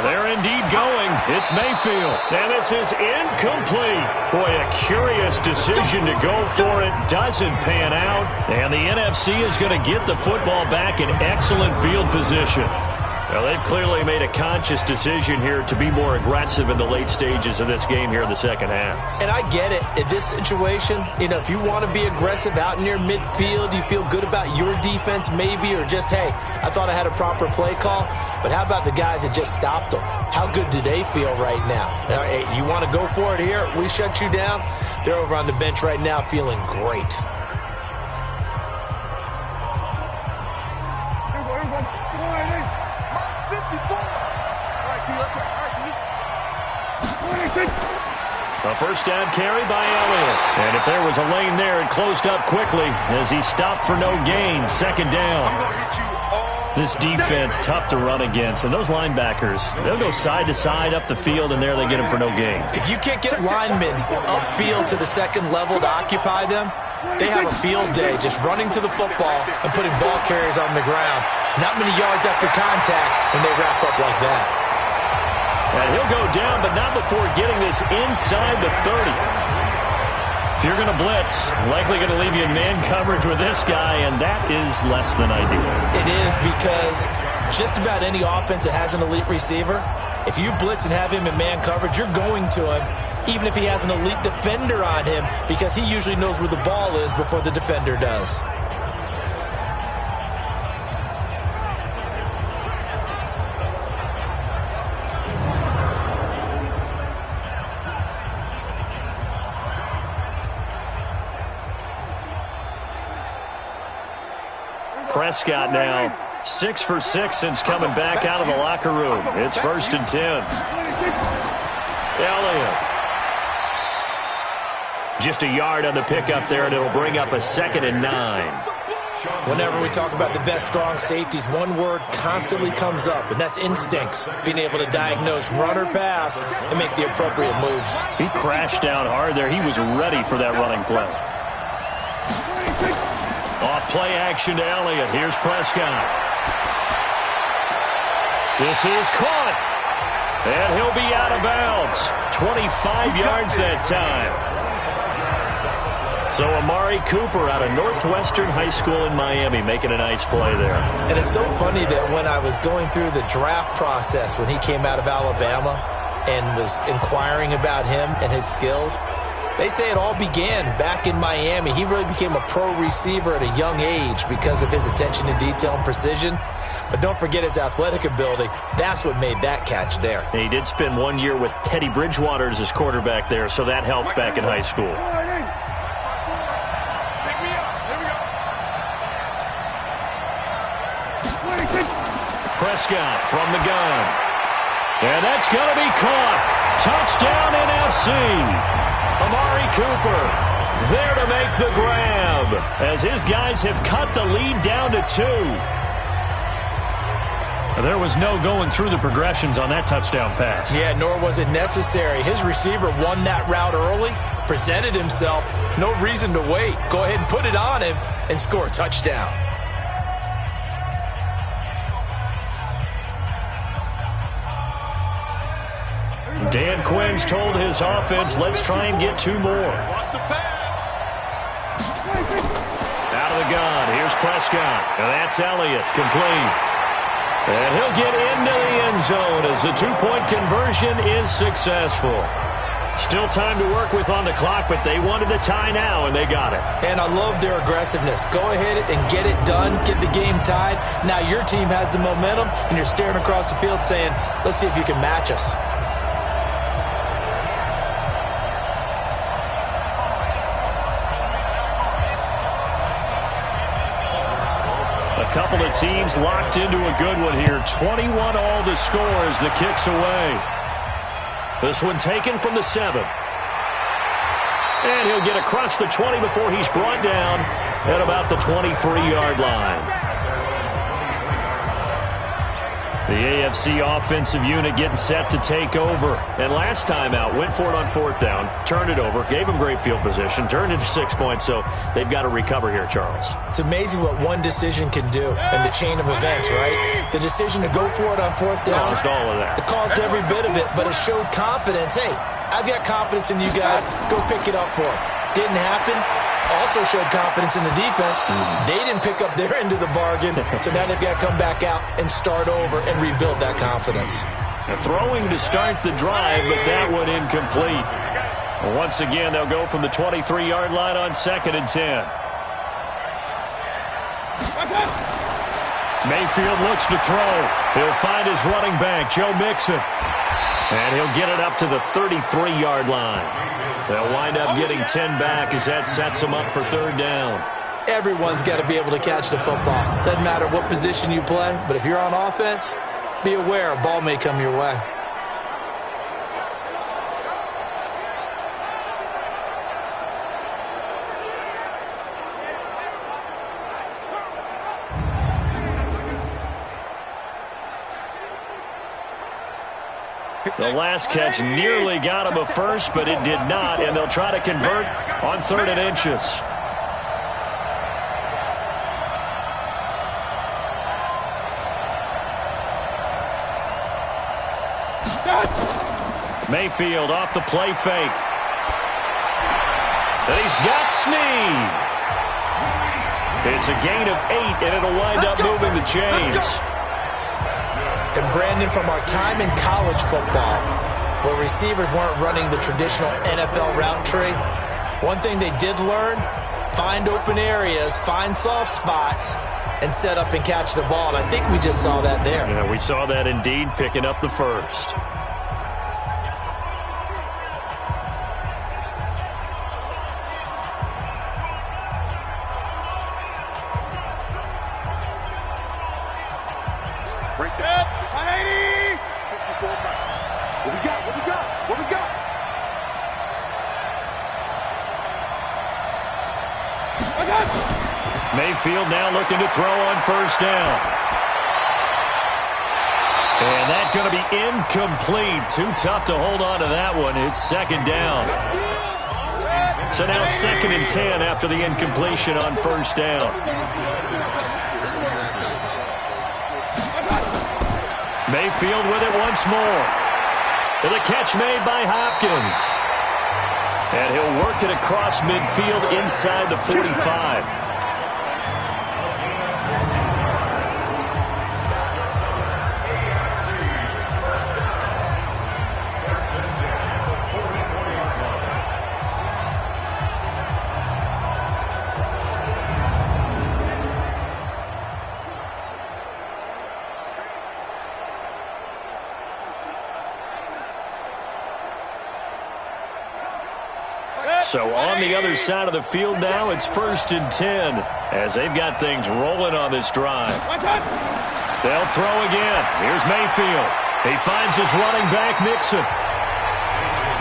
They're indeed going. It's Mayfield. And this is incomplete. Boy, a curious decision to go for it. Doesn't pan out. And the NFC is going to get the football back in excellent field position. Well, they've clearly made a conscious decision here to be more aggressive in the late stages of this game here in the second half. And I get it. In this situation, if you want to be aggressive out near midfield, you feel good about your defense maybe, or just, hey, I thought I had a proper play call. But how about the guys that just stopped them? How good do they feel right now? Hey, you want to go for it here? We shut you down? They're over on the bench right now feeling great. A first down carry by Elliott. And if there was a lane there, it closed up quickly as he stopped for no gain. 2nd down. This defense, tough to run against. And those linebackers, they'll go side to side up the field, and there they get them for no gain. If you can't get linemen upfield to the second level to occupy them, they have a field day just running to the football and putting ball carriers on the ground. Not many yards after contact when they wrap up like that. And he'll go down, but not before getting this inside the 30. If you're going to blitz, likely going to leave you in man coverage with this guy, and that is less than ideal. It is, because just about any offense that has an elite receiver, if you blitz and have him in man coverage, you're going to him, even if he has an elite defender on him, because he usually knows where the ball is before the defender does. Prescott now 6 for 6 since coming back out of the locker room. It's 1st and 10. Elliott. Just a yard on the pickup there, and it'll bring up a 2nd and 9. Whenever we talk about the best strong safeties, one word constantly comes up, and that's instincts. Being able to diagnose run or pass and make the appropriate moves. He crashed down hard there. He was ready for that running play. Off play action to Elliott. Here's Prescott. This is caught. And he'll be out of bounds. 25 yards that time. So Amari Cooper out of Northwestern High School in Miami making a nice play there. And it's so funny that when I was going through the draft process when he came out of Alabama and was inquiring about him and his skills, they say it all began back in Miami. He really became a pro receiver at a young age because of his attention to detail and precision. But don't forget his athletic ability. That's what made that catch there. And he did spend 1 year with Teddy Bridgewater as his quarterback there, so that helped back in high school. Prescott from the gun. And that's going to be caught. Touchdown NFC. Amari Cooper there to make the grab as his guys have cut the lead down to 2. There was no going through the progressions on that touchdown pass. Yeah, nor was it necessary. His receiver won that route early, presented himself. No reason to wait. Go ahead and put it on him and score a touchdown. Dan Quinn's told his offense, let's try and get 2 more. Out of the gun, here's Prescott. And that's Elliott, complete. And he'll get into the end zone as the two-point conversion is successful. Still time to work with on the clock, but they wanted a tie now, and they got it. And I love their aggressiveness. Go ahead and get it done, get the game tied. Now your team has the momentum, and you're staring across the field saying, let's see if you can match us. A couple of teams locked into a good one here. 21 all the score as the kick's away. This one taken from the 7. And he'll get across the 20 before he's brought down at about the 23-yard line. The AFC offensive unit getting set to take over. And last time out, went for it on 4th down, turned it over, gave them great field position, turned it to 6 points, so they've got to recover here, Charles. It's amazing what one decision can do in the chain of events, right? The decision to go for it on 4th down. Caused all of that. It caused every bit of it, but it showed confidence. Hey, I've got confidence in you guys. Go pick it up for them. Didn't happen. Also showed confidence in the defense. They didn't pick up their end of the bargain, so now they've got to come back out and start over and rebuild that confidence. They're throwing to start the drive, but that one incomplete. Once again, they'll go from the 23-yard line on 2nd and 10. Mayfield looks to throw. He'll find his running back, Joe Mixon. And he'll get it up to the 33-yard line. They'll wind up getting 10 back as that sets them up for 3rd down. Everyone's got to be able to catch the football. Doesn't matter what position you play, but if you're on offense, be aware a ball may come your way. The last catch nearly got him a first, but it did not, and they'll try to convert on 3rd and inches. Mayfield off the play fake. And he's got Snead. It's a gain of 8, and it'll wind up moving the chains. And Brandon, from our time in college football, where receivers weren't running the traditional NFL route tree, one thing they did learn, find open areas, find soft spots, and set up and catch the ball. And I think we just saw that there. Yeah, we saw that indeed, picking up the first. Break that. 180. 54. What we got? What we got? What we got? Mayfield now looking to throw on 1st down. And that's going to be incomplete. Too tough to hold on to that one. It's 2nd down. So now 2nd and 10 after the incompletion on 1st down. Mayfield with it once more. And the catch made by Hopkins. And he'll work it across midfield inside the 45. So on the other side of the field now, it's 1st and 10 as they've got things rolling on this drive. They'll throw again. Here's Mayfield. He finds his running back, Mixon.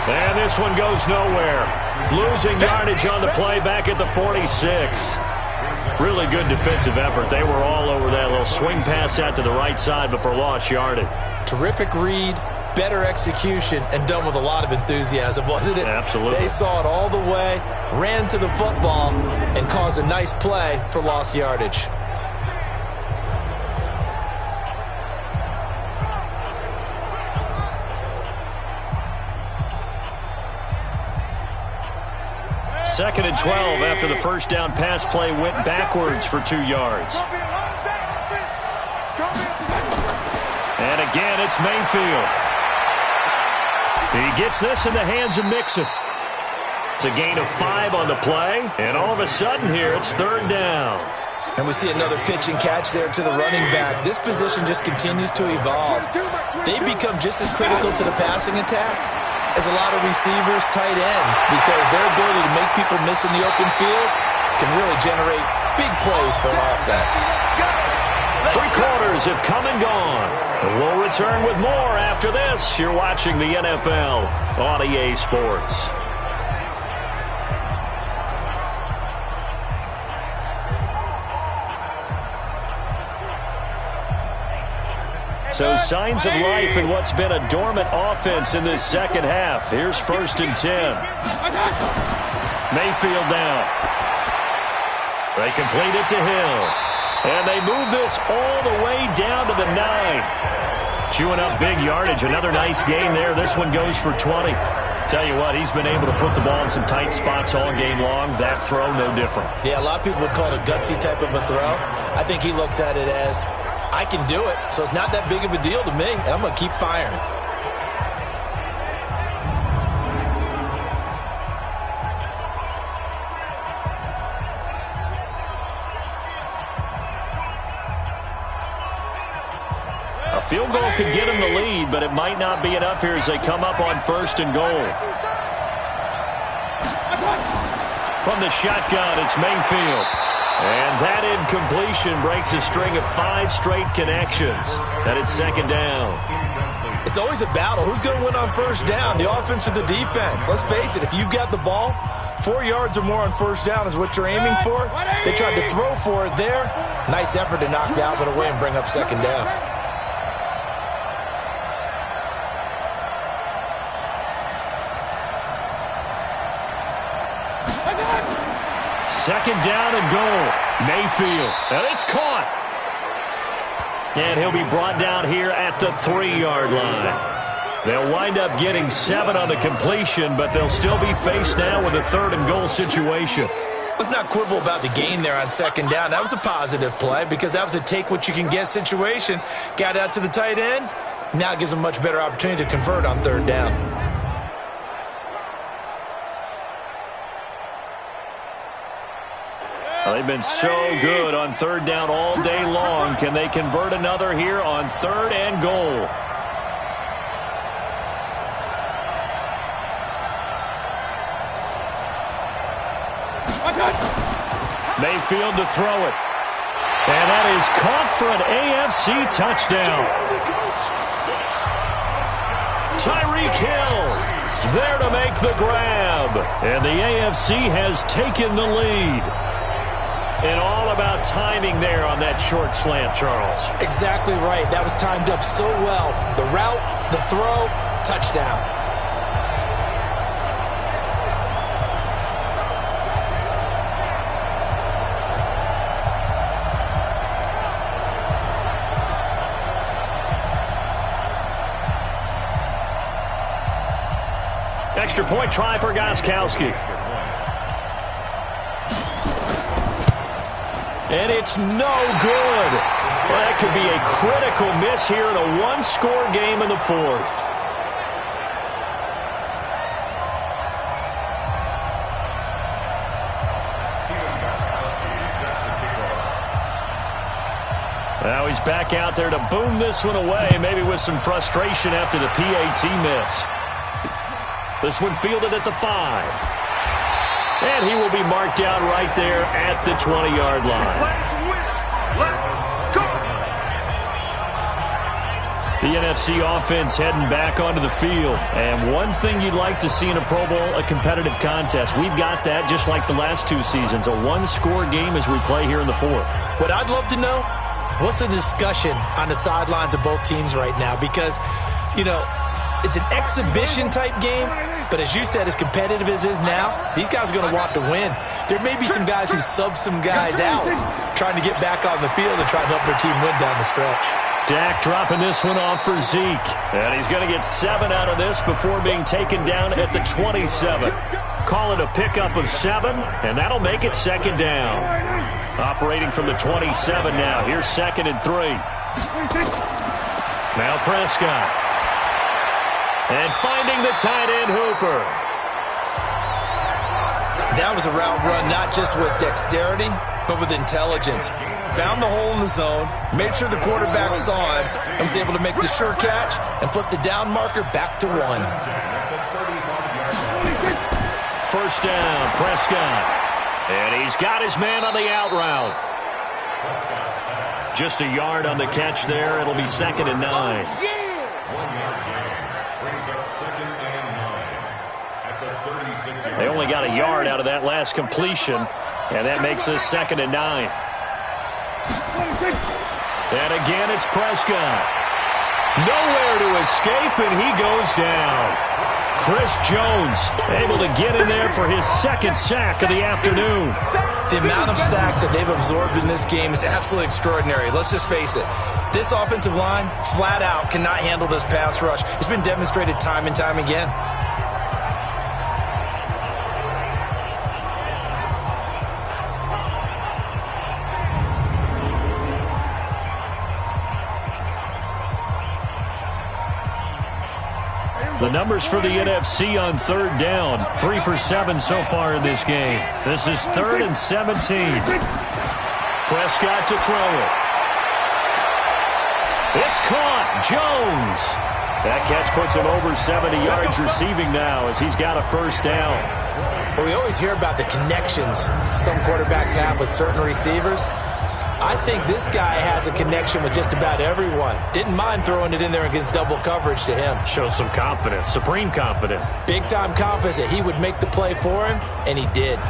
And this one goes nowhere. Losing yardage on the play back at the 46. Really good defensive effort. They were all over that little swing pass out to the right side before lost yardage. Terrific read, better execution, and done with a lot of enthusiasm, wasn't it? Absolutely. They saw it all the way, ran to the football, and caused a nice play for lost yardage. Second and 12 after the first down pass play went backwards for 2 yards. Again, it's Mayfield. He gets this in the hands of Mixon. It's a gain of 5 on the play, and all of a sudden here, it's 3rd down. And we see another pitch and catch there to the running back. This position just continues to evolve. They become just as critical to the passing attack as a lot of receivers, tight ends, because their ability to make people miss in the open field can really generate big plays for an offense. 3 quarters have come and gone. And we'll return with more after this. You're watching the NFL on EA Sports. So signs of life in what's been a dormant offense in this second half. Here's 1st and 10. Mayfield down. They complete it to Hill. And they move this all the way down to the 9. Chewing up big yardage. Another nice gain there. This one goes for 20. Tell you what, he's been able to put the ball in some tight spots all game long. That throw, no different. Yeah, a lot of people would call it a gutsy type of a throw. I think he looks at it as, I can do it, so it's not that big of a deal to me, and I'm going to keep firing. A field goal could get him the lead, but it might not be enough here as they come up on 1st and goal. From the shotgun, it's Mayfield. And that incompletion breaks a string of 5 straight connections. And it's 2nd down. It's always a battle. Who's going to win on 1st down, the offense or the defense? Let's face it, if you've got the ball, 4 yards or more on 1st down is what you're aiming for. They tried to throw for it there. Nice effort to knock that one away and bring up 2nd down. Second down and goal. Mayfield. And it's caught. And he'll be brought down here at the 3-yard line. They'll wind up getting 7 on the completion, but they'll still be faced now with a 3rd and goal situation. Let's not quibble about the gain there on 2nd down. That was a positive play because that was a take-what-you-can-get situation. Got out to the tight end. Now it gives them a much better opportunity to convert on 3rd down. Well, they've been so good on 3rd down all day long. Can they convert another here on 3rd and goal? Mayfield to throw it. And that is caught for an AFC touchdown. Tyreek Hill there to make the grab. And the AFC has taken the lead. And all about timing there on that short slant, Charles. Exactly right. That was timed up so well. The route, the throw, touchdown. Extra point try for Gostkowski. And it's no good. Well, that could be a critical miss here in a 1-score game in the 4th. Now he's back out there to boom this one away, maybe with some frustration after the PAT miss. This one fielded at the 5. And he will be marked down right there at the 20-yard line. The NFC offense heading back onto the field. And one thing you'd like to see in a Pro Bowl, a competitive contest. We've got that just like the last 2 seasons. A 1-score game as we play here in the 4th. What I'd love to know, what's the discussion on the sidelines of both teams right now? Because, you know, it's an exhibition-type game. But as you said, as competitive as it is now, these guys are going to want to win. There may be some guys who sub some guys out, trying to get back on the field and try to help their team win down the stretch. Dak dropping this one off for Zeke. And he's going to get 7 out of this before being taken down at the 27. Call it a pickup of 7, and that'll make it 2nd down. Operating from the 27 now. Here's 2nd and 3. Now Prescott. And finding the tight end Hooper. That was a route run not just with dexterity, but with intelligence. Found the hole in the zone, made sure the quarterback saw it, and was able to make the sure catch and flip the down marker back to 1. First down, Prescott. And he's got his man on the out route. Just a yard on the catch there. It'll be 2nd and 9. 1 yard gain brings up 2nd and 9 at the 36. They only got a yard out of that last completion, and that makes us 2nd and 9. And again, it's Prescott. Nowhere to escape, and he goes down. Chris Jones able to get in there for his 2nd sack of the afternoon. The amount of sacks that they've absorbed in this game is absolutely extraordinary. Let's just face it. This offensive line, flat out, cannot handle this pass rush. It's been demonstrated time and time again. The numbers for the NFC on 3rd down. 3 for 7 so far in this game. This is 3rd and 17. Prescott to throw it. It's caught. Jones. That catch puts him over 70 yards receiving now as he's got a first down. Well, we always hear about the connections some quarterbacks have with certain receivers. I think this guy has a connection with just about everyone. Didn't mind throwing it in there against double coverage to him. Shows some confidence, supreme confidence. Big-time confidence that he would make the play for him, and he did.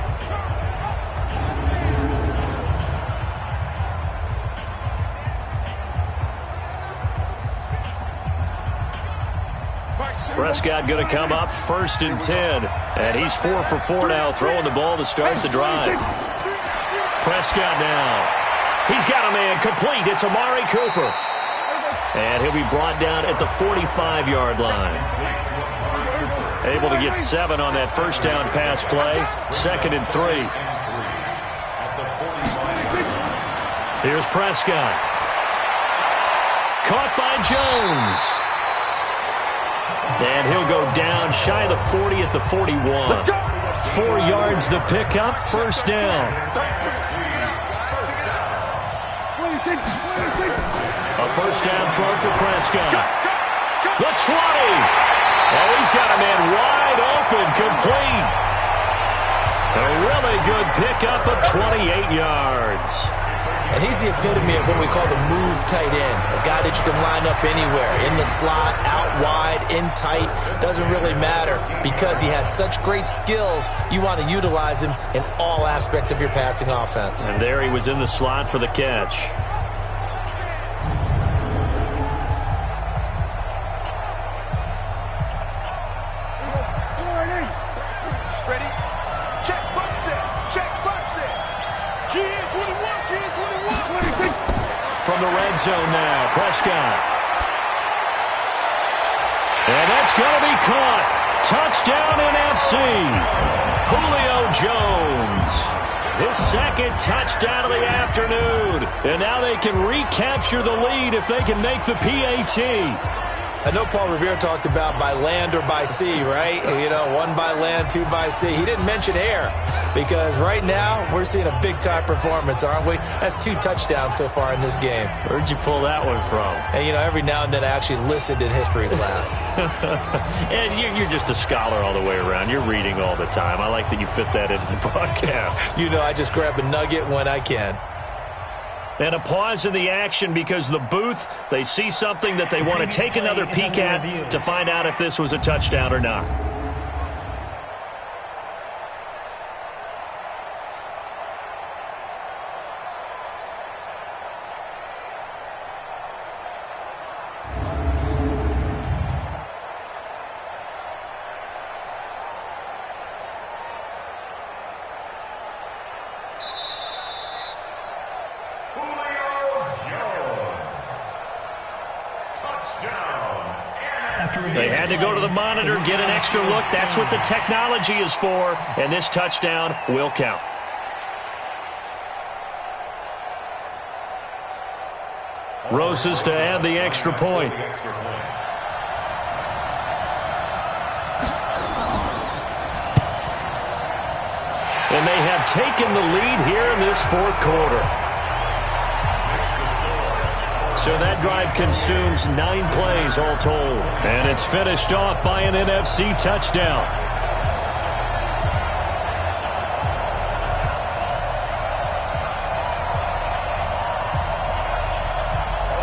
Prescott going to come up 1st and 10. And he's 4 for 4 now, throwing the ball to start the drive. Prescott now. He's got a man complete. It's Amari Cooper. And he'll be brought down at the 45-yard line. Able to get 7 on that first down pass play. 2nd and 3. Here's Prescott. Caught by Jones. And he'll go down shy of the 40 at the 41. 4 yards the pickup, first down. A first down throw for Prescott. The 20. Oh, he's got a man wide open, complete. A really good pickup of 28 yards. And he's the epitome of what we call the move tight end. A guy that you can line up anywhere. In the slot, out wide, in tight. Doesn't really matter because he has such great skills. You want to utilize him in all aspects of your passing offense. And there he was in the slot for the catch. From the red zone now, Prescott. And that's going to be caught. Touchdown NFC. Julio Jones. His 2nd touchdown of the afternoon. And now they can recapture the lead if they can make the PAT. I know Paul Revere talked about by land or by sea, right? You know, 1 by land, 2 by sea. He didn't mention air because right now we're seeing a big-time performance, aren't we? That's 2 touchdowns so far in this game. Where'd you pull that one from? And, you know, every now and then I actually listened in history class. And you're just a scholar all the way around. You're reading all the time. I like that you fit that into the broadcast. You know, I just grab a nugget when I can. And a pause in the action because the booth, they see something that they want to take another peek at to find out if this was a touchdown or not. They had to go to the monitor, get an extra look. That's what the technology is for, and this touchdown will count. Rosas to add the extra point. And they have taken the lead here in this fourth quarter. So that drive consumes 9 plays all told. And it's finished off by an NFC touchdown.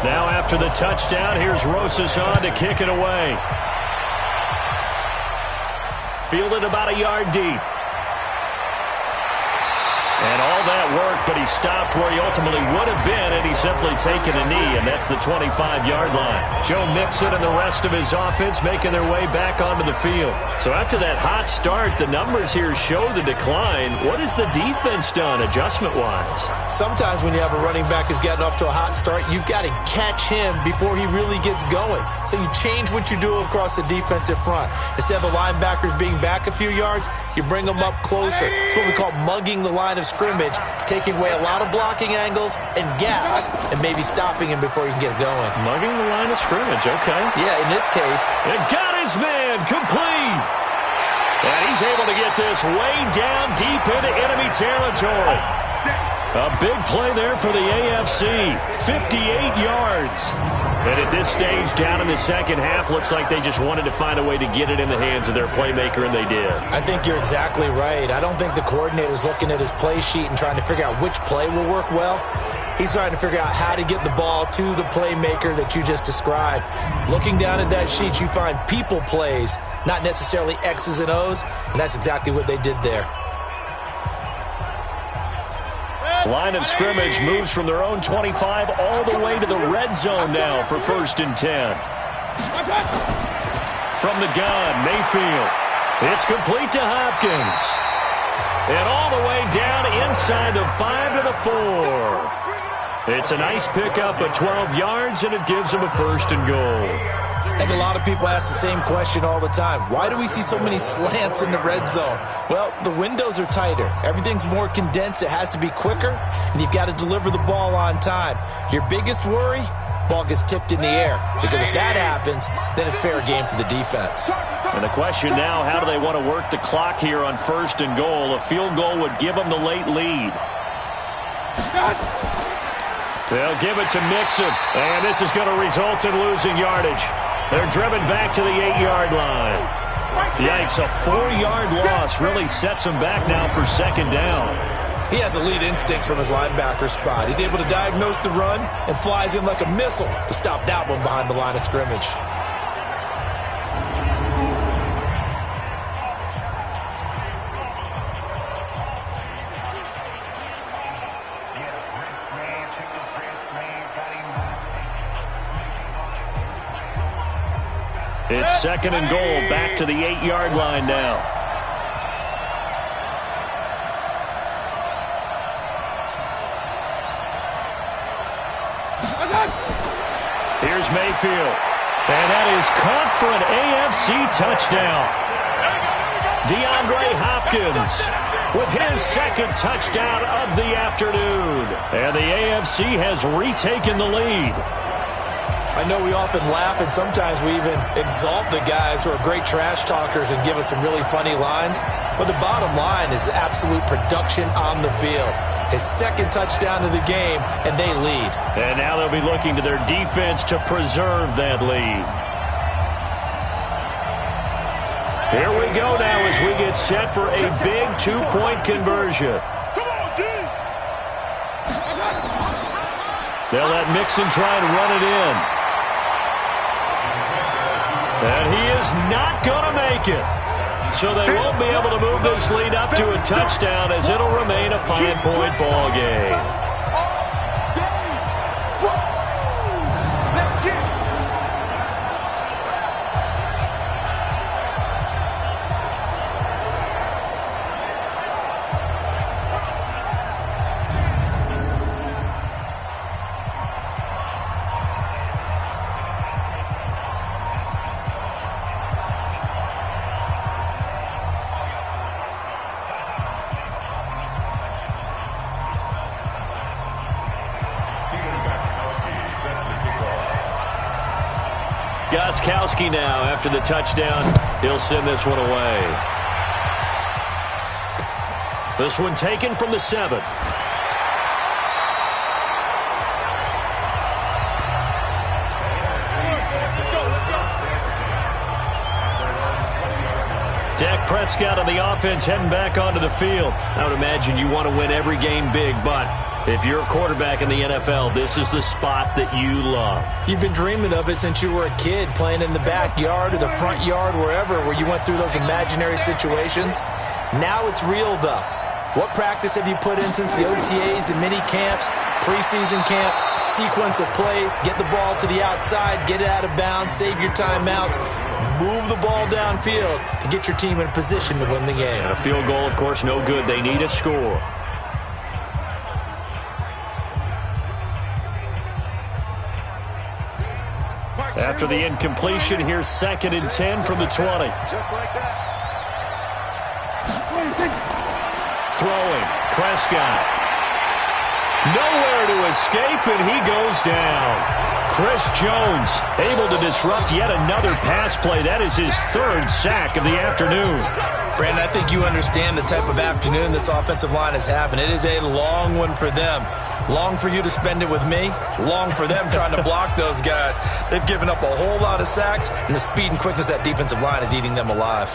Now after the touchdown, here's Rosas on to kick it away. Fielded about a yard deep. And all that work, but he stopped where he ultimately would have been had he simply taken a knee, and that's the 25-yard line. Joe Mixon and the rest of his offense making their way back onto the field. So after that hot start, the numbers here show the decline. What has the defense done adjustment-wise? Sometimes when you have a running back who's gotten off to a hot start, you've got to catch him before he really gets going. So you change what you do across the defensive front. Instead of the linebackers being back a few yards, you bring them up closer. It's what we call mugging the line of scrimmage, taking away a lot of blocking angles and gaps and maybe stopping him before he can get going. Mugging the line of scrimmage, okay. Yeah, in this case. It got his man complete. And he's able to get this way down deep into enemy territory. A big play there for the AFC. 58 yards. And at this stage, down in the second half, looks like they just wanted to find a way to get it in the hands of their playmaker, and they did. I think you're exactly right. I don't think the coordinator's looking at his play sheet and trying to figure out which play will work well. He's trying to figure out how to get the ball to the playmaker that you just described. Looking down at that sheet, you find people plays, not necessarily X's and O's, and that's exactly what they did there. Line of scrimmage moves from their own 25 all the way to the red zone now for 1st and 10. From the gun, Mayfield. It's complete to Hopkins. And all the way down inside the 5 to the 4. It's a nice pickup of 12 yards, and it gives them a 1st and goal. I think a lot of people ask the same question all the time. Why do we see so many slants in the red zone? Well, the windows are tighter. Everything's more condensed. It has to be quicker, and you've got to deliver the ball on time. Your biggest worry, ball gets tipped in the air. Because if that happens, then it's fair game for the defense. And the question now, how do they want to work the clock here on 1st and goal? A field goal would give them the late lead. They'll give it to Mixon, and this is going to result in losing yardage. They're driven back to the 8-yard line. Yikes, a 4-yard loss really sets him back now for 2nd down. He has elite instincts from his linebacker spot. He's able to diagnose the run and flies in like a missile to stop that one behind the line of scrimmage. It's 2nd and goal, back to the 8-yard line now. Here's Mayfield. And that is caught for an AFC touchdown. DeAndre Hopkins with his 2nd touchdown of the afternoon. And the AFC has retaken the lead. I know we often laugh, and sometimes we even exalt the guys who are great trash talkers and give us some really funny lines. But the bottom line is absolute production on the field. His 2nd touchdown of the game, and they lead. And now they'll be looking to their defense to preserve that lead. Here we go now as we get set for a big 2-point conversion. They'll let Mixon try and run it in. And he is not going to make it. So they won't be able to move this lead up to a touchdown as it'll remain a 5-point ball game. Gostkowski now after the touchdown. He'll send this one away. This one taken from the 7. Dak Prescott on the offense heading back onto the field. I would imagine you want to win every game big, but if you're a quarterback in the NFL, this is the spot that you love. You've been dreaming of it since you were a kid, playing in the backyard or the front yard, wherever, where you went through those imaginary situations. Now it's real, though. What practice have you put in since the OTAs, the mini camps, preseason camp, sequence of plays, get the ball to the outside, get it out of bounds, save your timeouts, move the ball downfield to get your team in a position to win the game. And a field goal, of course, no good. They need a score. After the incompletion, here's 2nd and 10 from the 20. Just like that. Throwing, Prescott. Nowhere to escape, and he goes down. Chris Jones able to disrupt yet another pass play. That is his 3rd sack of the afternoon. Brandon, I think you understand the type of afternoon this offensive line is having. It is a long one for them. Long for you to spend it with me. Long for them trying to block those guys. They've given up a whole lot of sacks, and the speed and quickness of that defensive line is eating them alive.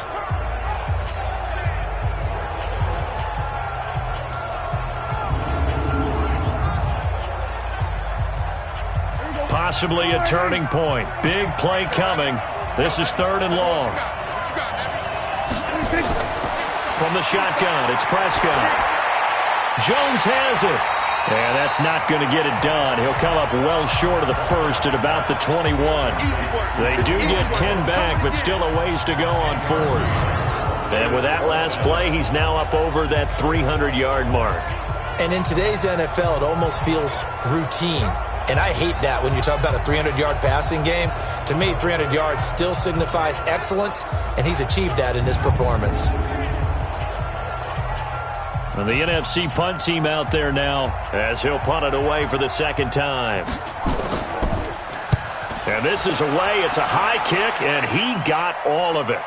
Possibly a turning point. Big play coming. This is 3rd and long. From the shotgun, it's Prescott. Jones has it. And that's not going to get it done. He'll come up well short of the 1st at about the 21. They do get 10 back, but still a ways to go on 4th. And with that last play, he's now up over that 300-yard mark. And in today's NFL, it almost feels routine. And I hate that when you talk about a 300-yard passing game. To me, 300 yards still signifies excellence, and he's achieved that in this performance. And the NFC punt team out there now as he'll punt it away for the 2nd time. And this is away. It's a high kick, and he got all of it.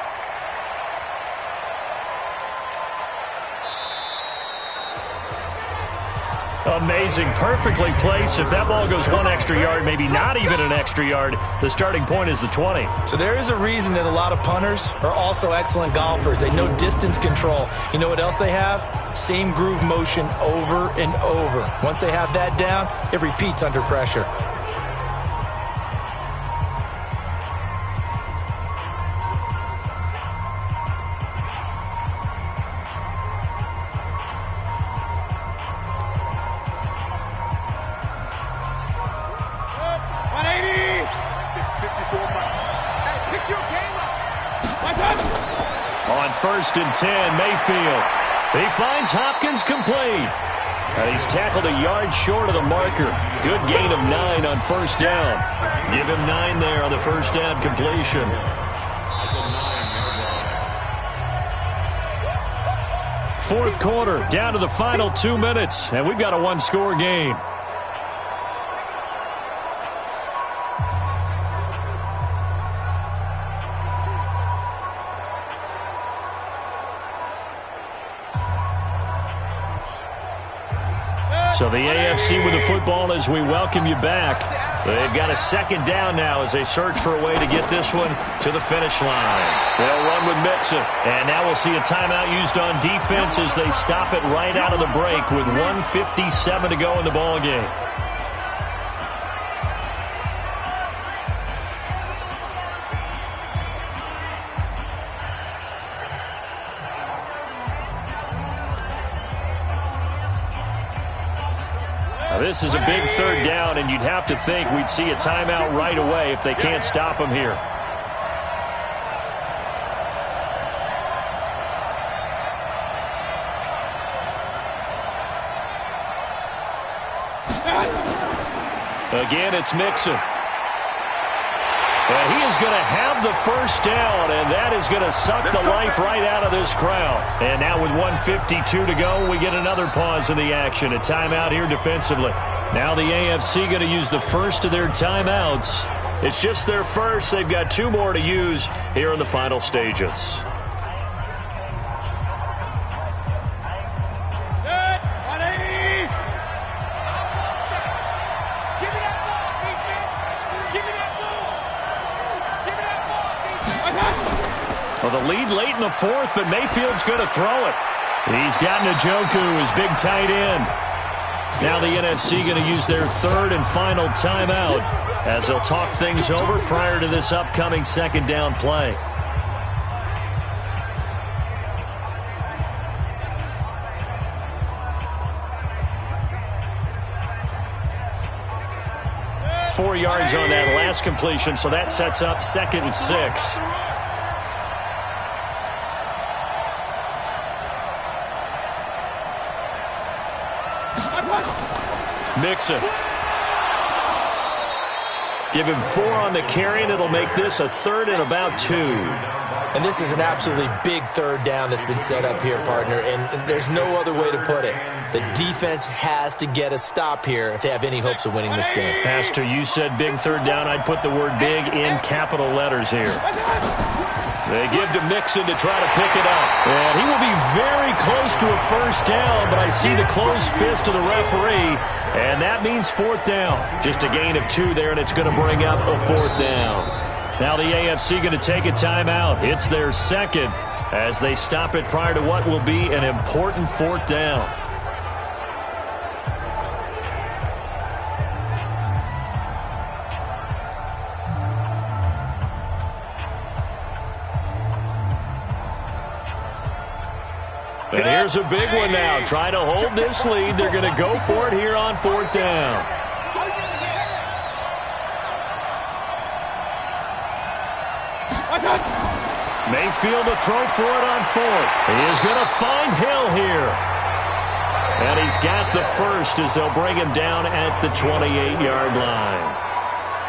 Amazing. Perfectly placed. If that ball goes 1 extra yard, maybe not even an extra yard, the starting point is the 20. So there is a reason that a lot of punters are also excellent golfers. They know distance control. You know what else they have? Same groove motion over and over. Once they have that down, it repeats under pressure. On 1st and 10, Mayfield. He finds Hopkins complete. And he's tackled a yard short of the marker. Good gain of 9 on 1st down. Give him 9 there on the 1st down completion. Fourth quarter, down to the final 2 minutes, and we've got a 1-score game. So the AFC with the football as we welcome you back. They've got a 2nd down now as they search for a way to get this one to the finish line. They'll run with Mixon. And now we'll see a timeout used on defense as they stop it right out of the break with 1:57 to go in the ballgame. This is a big 3rd down, and you'd have to think we'd see a timeout right away if they can't stop him here. Again, it's Mixon. And he is going to have the 1st down, and that is going to suck the life right out of this crowd. And now with 1:52 to go, we get another pause in the action. A timeout here defensively. Now the AFC going to use the first of their timeouts It's just their first. They've got 2 more to use here in the final stages. Well, the lead late in the 4th, but Mayfield's going to throw it. He's got Njoku, his big tight end. Now the NFC going to use their 3rd and final timeout as they'll talk things over prior to this upcoming 2nd down play. Four yards on that last completion, so that sets up 2nd and 6. Mixon. Give him 4 on the carry, and it'll make this a 3rd and about 2. And this is an absolutely big 3rd down that's been set up here, partner, and there's no other way to put it. The defense has to get a stop here if they have any hopes of winning this game. Pastor, you said big 3rd down. I'd put the word big in capital letters here. They give to Mixon to try to pick it up. And he will be very close to a 1st down, but I see the closed fist of the referee, and that means 4th down. Just a gain of 2 there, and it's going to bring up a 4th down. Now the AFC going to take a timeout. It's their 2nd as they stop it prior to what will be an important 4th down. And here's a big one now. Trying to hold this lead. They're going to go for it here on 4th down. Mayfield to throw for it on 4th. He is going to find Hill here. And he's got the 1st as they'll bring him down at the 28-yard line.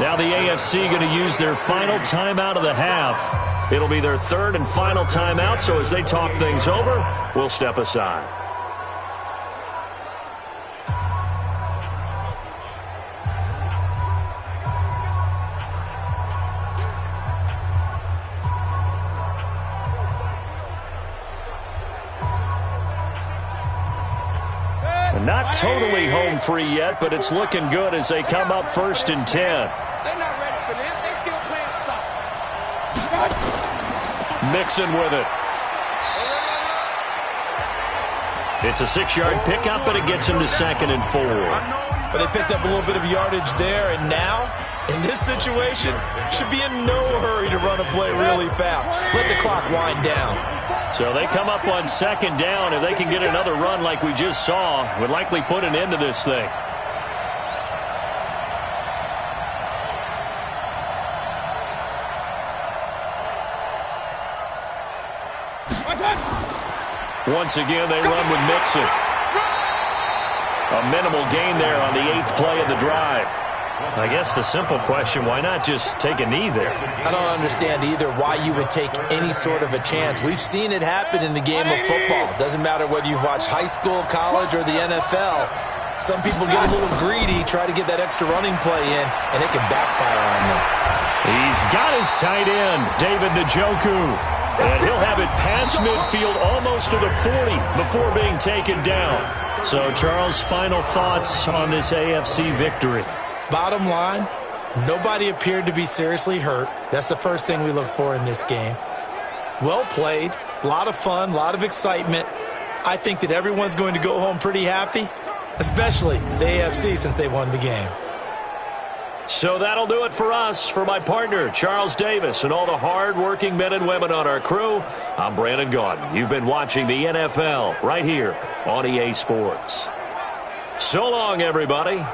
Now the AFC going to use their final timeout of the half. It'll be their 3rd and final timeout, so as they talk things over, we'll step aside. Not totally home free yet, but it's looking good as they come up 1st and 10. They're not ready for this. They still playing soft. Mixon with it. It's a 6-yard pickup, but it gets him to 2nd and 4. But they picked up a little bit of yardage there, and now, in this situation, should be in no hurry to run a play really fast. Let the clock wind down. So they come up on 2nd down. If they can get another run like we just saw, would likely put an end to this thing. Once again, they run with Mixon. A minimal gain there on the 8th play of the drive. I guess the simple question, why not just take a knee there? I don't understand either why you would take any sort of a chance. We've seen it happen in the game of football. Doesn't matter whether you watch high school, college, or the NFL. Some people get a little greedy, try to get that extra running play in, and it can backfire on them. He's got his tight end, David Njoku. And he'll have it past midfield almost to the 40 before being taken down. So, Charles, final thoughts on this AFC victory? Bottom line, nobody appeared to be seriously hurt. That's the first thing we look for in this game. Well played, a lot of fun, a lot of excitement. I think that everyone's going to go home pretty happy, especially the AFC since they won the game. So that'll do it for us. For my partner, Charles Davis, and all the hard-working men and women on our crew, I'm Brandon Gaudin. You've been watching the NFL right here on EA Sports. So long, everybody.